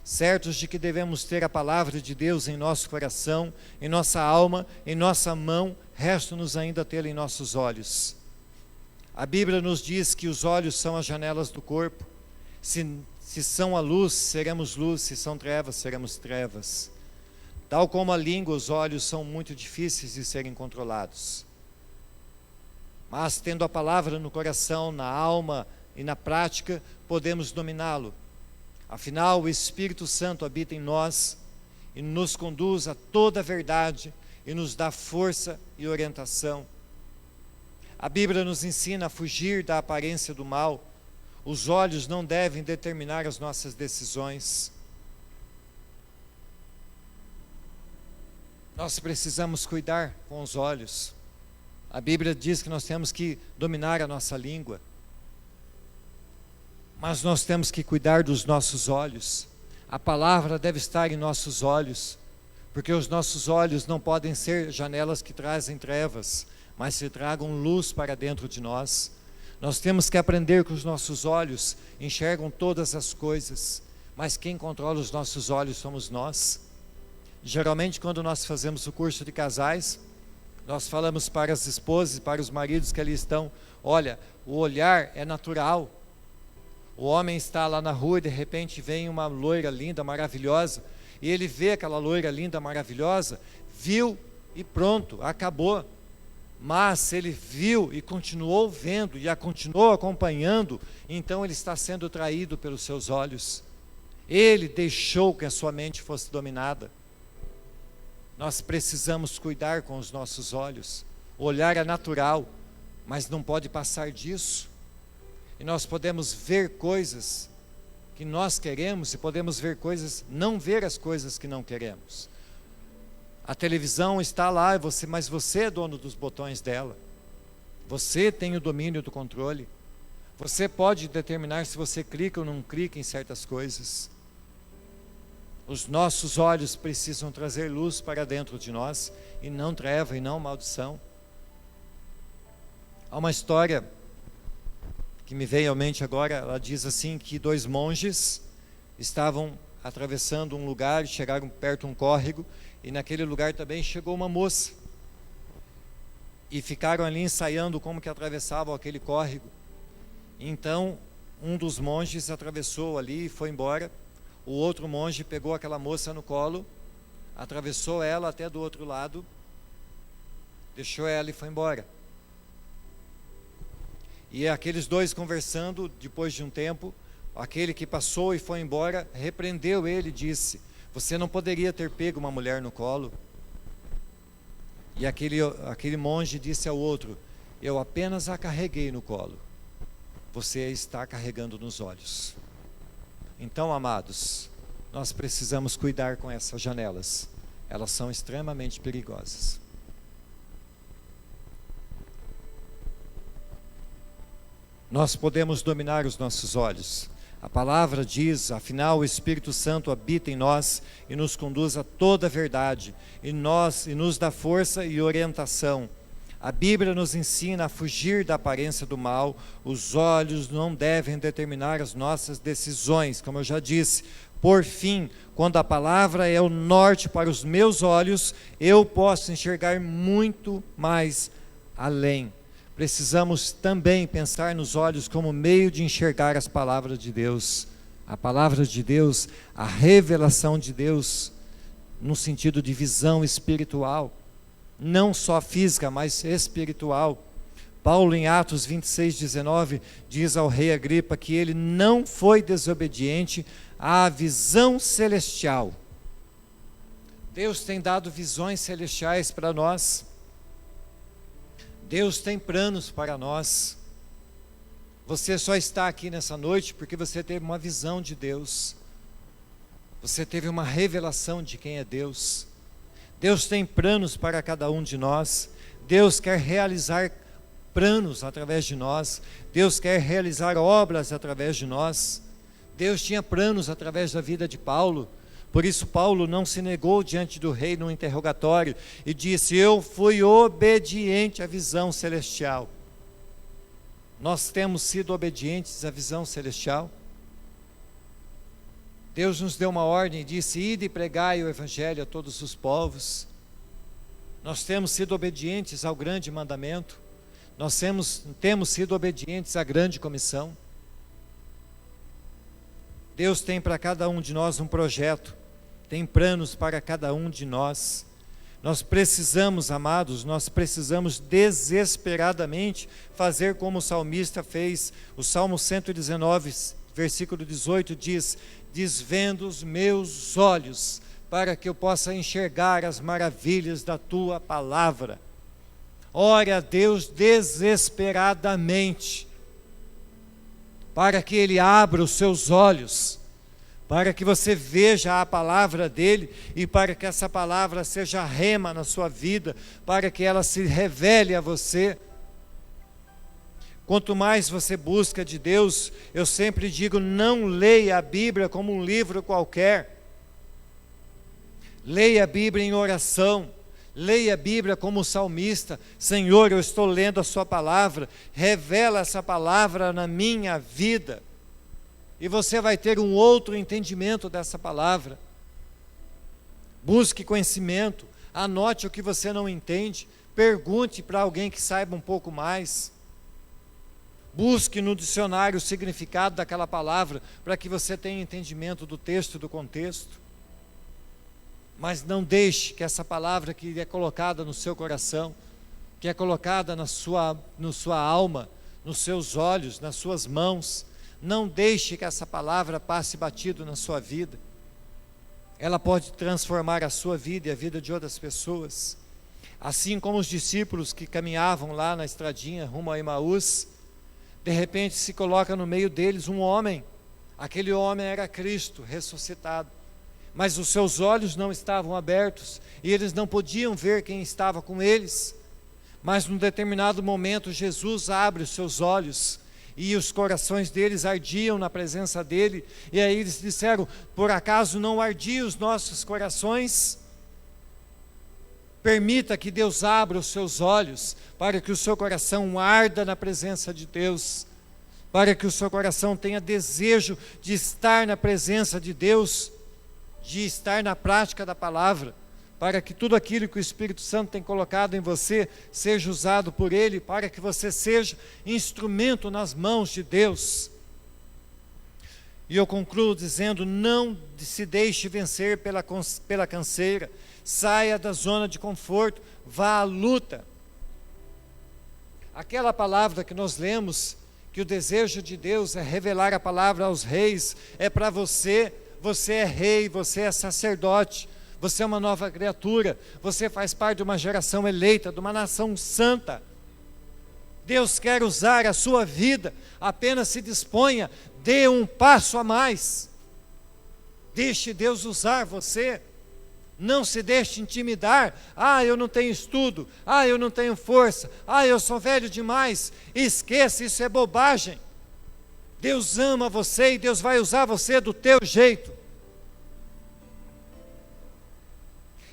certos de que devemos ter a palavra de Deus em nosso coração, em nossa alma, em nossa mão, resta-nos ainda tê-la em nossos olhos. A Bíblia nos diz que os olhos são as janelas do corpo. Se são a luz, seremos luz; se são trevas, seremos trevas. Tal como a língua, os olhos são muito difíceis de serem controlados. Mas tendo a palavra no coração, na alma e na prática, podemos dominá-lo. Afinal, o Espírito Santo habita em nós e nos conduz a toda a verdade e nos dá força e orientação. A Bíblia nos ensina a fugir da aparência do mal. Os olhos não devem determinar as nossas decisões. Nós precisamos cuidar com os olhos. A Bíblia diz que nós temos que dominar a nossa língua. Mas nós temos que cuidar dos nossos olhos. A palavra deve estar em nossos olhos, porque os nossos olhos não podem ser janelas que trazem trevas, mas que tragam luz para dentro de nós. Nós temos que aprender que os nossos olhos enxergam todas as coisas, mas quem controla os nossos olhos somos nós. Geralmente, quando nós fazemos o curso de casais, nós falamos para as esposas e para os maridos que ali estão: olha, o olhar é natural. O homem está lá na rua e de repente vem uma loira linda, maravilhosa, e ele vê aquela loira linda, maravilhosa, viu e pronto, acabou. Mas se ele viu e continuou vendo e a continuou acompanhando, então ele está sendo traído pelos seus olhos. Ele deixou que a sua mente fosse dominada. Nós precisamos cuidar com os nossos olhos. O olhar é natural, mas não pode passar disso. E nós podemos ver coisas que nós queremos e podemos ver coisas, não ver as coisas que não queremos. A televisão está lá, mas você é dono dos botões dela. Você tem o domínio do controle. Você pode determinar se você clica ou não clica em certas coisas. Os nossos olhos precisam trazer luz para dentro de nós, e não treva, e não maldição. Há uma história que me veio à mente agora. Ela diz assim, que 2 monges estavam atravessando um lugar e chegaram perto de um córrego, e naquele lugar também chegou uma moça, e ficaram ali ensaiando como que atravessavam aquele córrego. Então um dos monges atravessou ali e foi embora. O outro monge pegou aquela moça no colo, atravessou ela até do outro lado, deixou ela e foi embora. E aqueles dois conversando, depois de um tempo, aquele que passou e foi embora repreendeu ele e disse: você não poderia ter pego uma mulher no colo. E aquele monge disse ao outro: eu apenas a carreguei no colo, você a está carregando nos olhos. Então, amados, nós precisamos cuidar com essas janelas. Elas são extremamente perigosas. Nós podemos dominar os nossos olhos. A palavra diz: afinal o Espírito Santo habita em nós e nos conduz a toda a verdade, e nos dá força e orientação. A Bíblia nos ensina a fugir da aparência do mal. Os olhos não devem determinar as nossas decisões, como eu já disse. Por fim, quando a palavra é o norte para os meus olhos, eu posso enxergar muito mais além. Precisamos também pensar nos olhos como meio de enxergar as palavras de Deus. A palavra de Deus, a revelação de Deus, no sentido de visão espiritual. Não só física, mas espiritual. Paulo, em Atos 26:19, diz ao rei Agripa que ele não foi desobediente à visão celestial. Deus tem dado visões celestiais para nós. Deus tem planos para nós. Você só está aqui nessa noite porque você teve uma visão de Deus. Você teve uma revelação de quem é Deus. Deus tem planos para cada um de nós. Deus quer realizar planos através de nós. Deus quer realizar obras através de nós. Deus tinha planos através da vida de Paulo. Por isso Paulo não se negou diante do rei no interrogatório e disse: eu fui obediente à visão celestial. Nós temos sido obedientes à visão celestial? Deus nos deu uma ordem e disse: ide e pregai o evangelho a todos os povos. Nós temos sido obedientes ao grande mandamento. Nós temos sido obedientes à grande comissão. Deus tem para cada um de nós um projeto. tem planos para cada um de nós. Nós precisamos, amados, nós precisamos desesperadamente fazer como o salmista fez. O Salmo 119, versículo 18 diz: desvenda os meus olhos, para que eu possa enxergar as maravilhas da tua palavra. Ore a Deus desesperadamente, para que Ele abra os seus olhos, para que você veja a palavra dEle, e para que essa palavra seja rema na sua vida, para que ela se revele a você. Quanto mais você busca de Deus, eu sempre digo, não leia a Bíblia como um livro qualquer. Leia a Bíblia em oração. Leia a Bíblia como o salmista: Senhor, eu estou lendo a sua palavra, revela essa palavra na minha vida. E você vai ter um outro entendimento dessa palavra. Busque conhecimento, anote o que você não entende, pergunte para alguém que saiba um pouco mais. Busque no dicionário o significado daquela palavra, para que você tenha entendimento do texto e do contexto. Mas não deixe que essa palavra que é colocada no seu coração, que é colocada na sua alma, nos seus olhos, nas suas mãos, não deixe que essa palavra passe batido na sua vida. Ela pode transformar a sua vida e a vida de outras pessoas. Assim como os discípulos que caminhavam lá na estradinha rumo a Emaús, de repente se coloca no meio deles um homem. Aquele homem era Cristo ressuscitado, mas os seus olhos não estavam abertos, e eles não podiam ver quem estava com eles. Mas num determinado momento Jesus abre os seus olhos, e os corações deles ardiam na presença dele, e aí eles disseram: por acaso não ardiam os nossos corações? Permita que Deus abra os seus olhos, para que o seu coração arda na presença de Deus, para que o seu coração tenha desejo de estar na presença de Deus, de estar na prática da palavra, para que tudo aquilo que o Espírito Santo tem colocado em você seja usado por Ele, para que você seja instrumento nas mãos de Deus. E eu concluo dizendo: não se deixe vencer pela canseira, saia da zona de conforto, vá à luta. Aquela palavra que nós lemos, que o desejo de Deus é revelar a palavra aos reis, é para você. Você é rei, você é sacerdote, você é uma nova criatura, você faz parte de uma geração eleita, de uma nação santa. Deus quer usar a sua vida, apenas se disponha, dê um passo a mais. Deixe Deus usar você, não se deixe intimidar. Eu não tenho estudo, eu não tenho força, eu sou velho demais. Esqueça, isso é bobagem. Deus ama você e Deus vai usar você do teu jeito.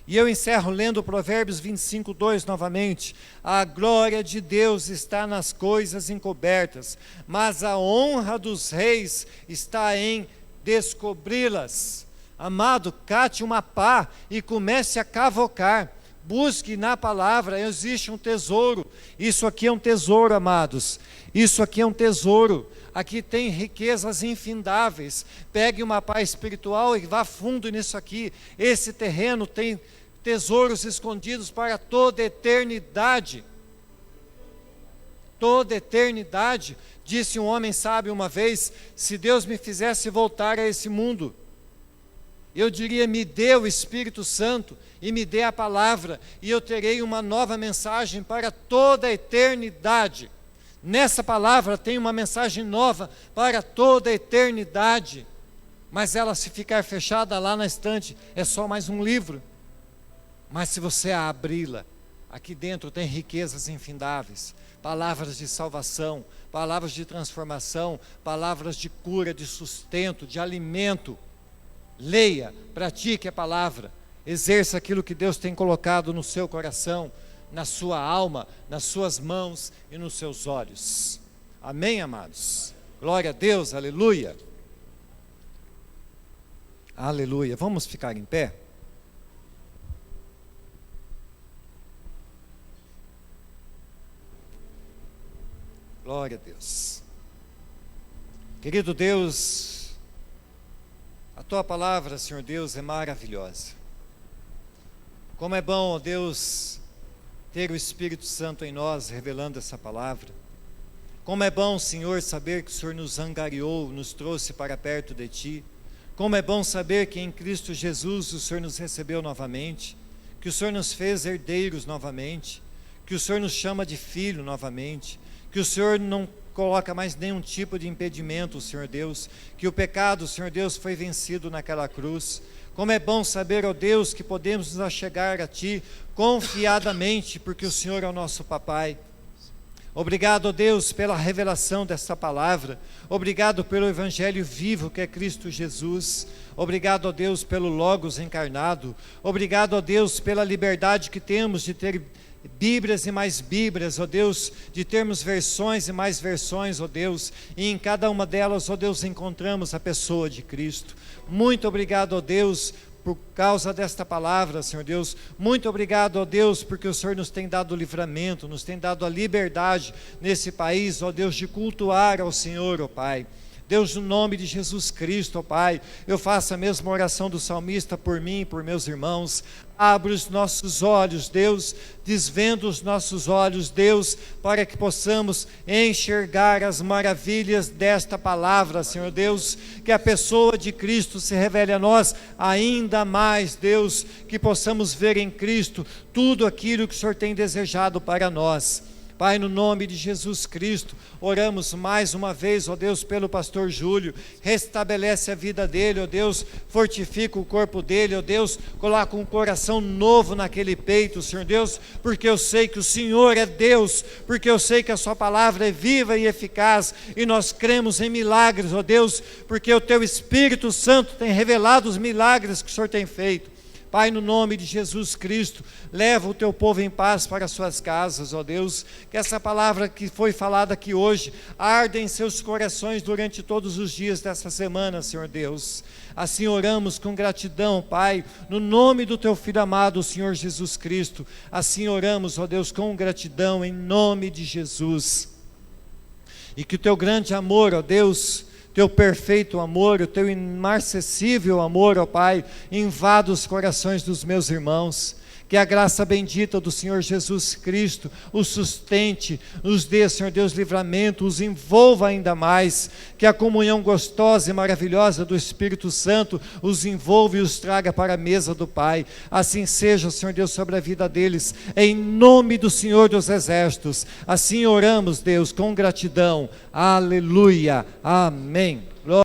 E eu encerro lendo Provérbios 25, 2 novamente. A glória de Deus está nas coisas encobertas, mas a honra dos reis está em descobri-las. Amado, cate uma pá e comece a cavocar. Busque na palavra, existe um tesouro. Isso aqui é um tesouro, amados. Isso aqui é um tesouro. Aqui tem riquezas infindáveis. Pegue uma pá espiritual e vá fundo nisso aqui. Esse terreno tem tesouros escondidos para toda a eternidade. Toda a eternidade. Disse um homem sábio uma vez: se Deus me fizesse voltar a esse mundo, eu diria: me dê o Espírito Santo e me dê a palavra, e eu terei uma nova mensagem para toda a eternidade. Nessa palavra tem uma mensagem nova para toda a eternidade, mas ela, se ficar fechada lá na estante, é só mais um livro. Mas se você a abri-la, aqui dentro tem riquezas infindáveis, palavras de salvação, palavras de transformação, palavras de cura, de sustento, de alimento. Leia, pratique a palavra, exerça aquilo que Deus tem colocado no seu coração, na sua alma, nas suas mãos e nos seus olhos. Amém, amados? Glória a Deus, aleluia. Aleluia. Vamos ficar em pé? Glória a Deus. Querido Deus, A tua palavra, Senhor Deus, é maravilhosa. Como é bom, ó Deus, ter o Espírito Santo em nós, revelando essa palavra. Como é bom, Senhor, saber que o Senhor nos angariou, nos trouxe para perto de Ti. Como é bom saber que em Cristo Jesus o Senhor nos recebeu novamente, que o Senhor nos fez herdeiros novamente, que o Senhor nos chama de filho novamente, que o Senhor não coloca mais nenhum tipo de impedimento, Senhor Deus, que o pecado, Senhor Deus, foi vencido naquela cruz. Como é bom saber, ó Deus, que podemos nos achegar a Ti confiadamente, porque o Senhor é o nosso papai. Obrigado, ó Deus, pela revelação desta palavra. Obrigado pelo Evangelho vivo que é Cristo Jesus. Obrigado, ó Deus, pelo Logos encarnado. Obrigado, ó Deus, pela liberdade que temos de ter Bíblias e mais Bíblias, ó Deus, de termos versões e mais versões, ó Deus, e em cada uma delas, ó Deus, encontramos a pessoa de Cristo. Muito obrigado, ó Deus, por causa desta palavra, Senhor Deus. Muito obrigado, ó Deus, porque o Senhor nos tem dado o livramento, nos tem dado a liberdade nesse país, ó Deus, de cultuar ao Senhor, ó Pai. Deus, no nome de Jesus Cristo, ó Pai, eu faço a mesma oração do salmista por mim e por meus irmãos. Abre os nossos olhos, Deus, desvenda os nossos olhos, Deus, para que possamos enxergar as maravilhas desta palavra, Senhor Deus, que a pessoa de Cristo se revele a nós ainda mais, Deus, que possamos ver em Cristo tudo aquilo que o Senhor tem desejado para nós. Pai, no nome de Jesus Cristo, oramos mais uma vez, ó Deus, pelo pastor Júlio. Restabelece a vida dele, ó Deus, fortifica o corpo dele, ó Deus, coloca um coração novo naquele peito, Senhor Deus, porque eu sei que o Senhor é Deus, porque eu sei que a sua palavra é viva e eficaz, e nós cremos em milagres, ó Deus, porque o teu Espírito Santo tem revelado os milagres que o Senhor tem feito. Pai, no nome de Jesus Cristo, leva o teu povo em paz para as suas casas, ó Deus, que essa palavra que foi falada aqui hoje, arda em seus corações durante todos os dias dessa semana, Senhor Deus. Assim oramos com gratidão, Pai, no nome do teu Filho amado, o Senhor Jesus Cristo. Assim oramos, ó Deus, com gratidão, em nome de Jesus. E que o teu grande amor, ó Deus, teu perfeito amor, o teu imarcessível amor, ó Pai, invada os corações dos meus irmãos. Que a graça bendita do Senhor Jesus Cristo os sustente, nos dê, Senhor Deus, livramento, os envolva ainda mais. Que a comunhão gostosa e maravilhosa do Espírito Santo os envolva e os traga para a mesa do Pai. Assim seja, Senhor Deus, sobre a vida deles, em nome do Senhor dos Exércitos. Assim oramos, Deus, com gratidão. Aleluia. Amém.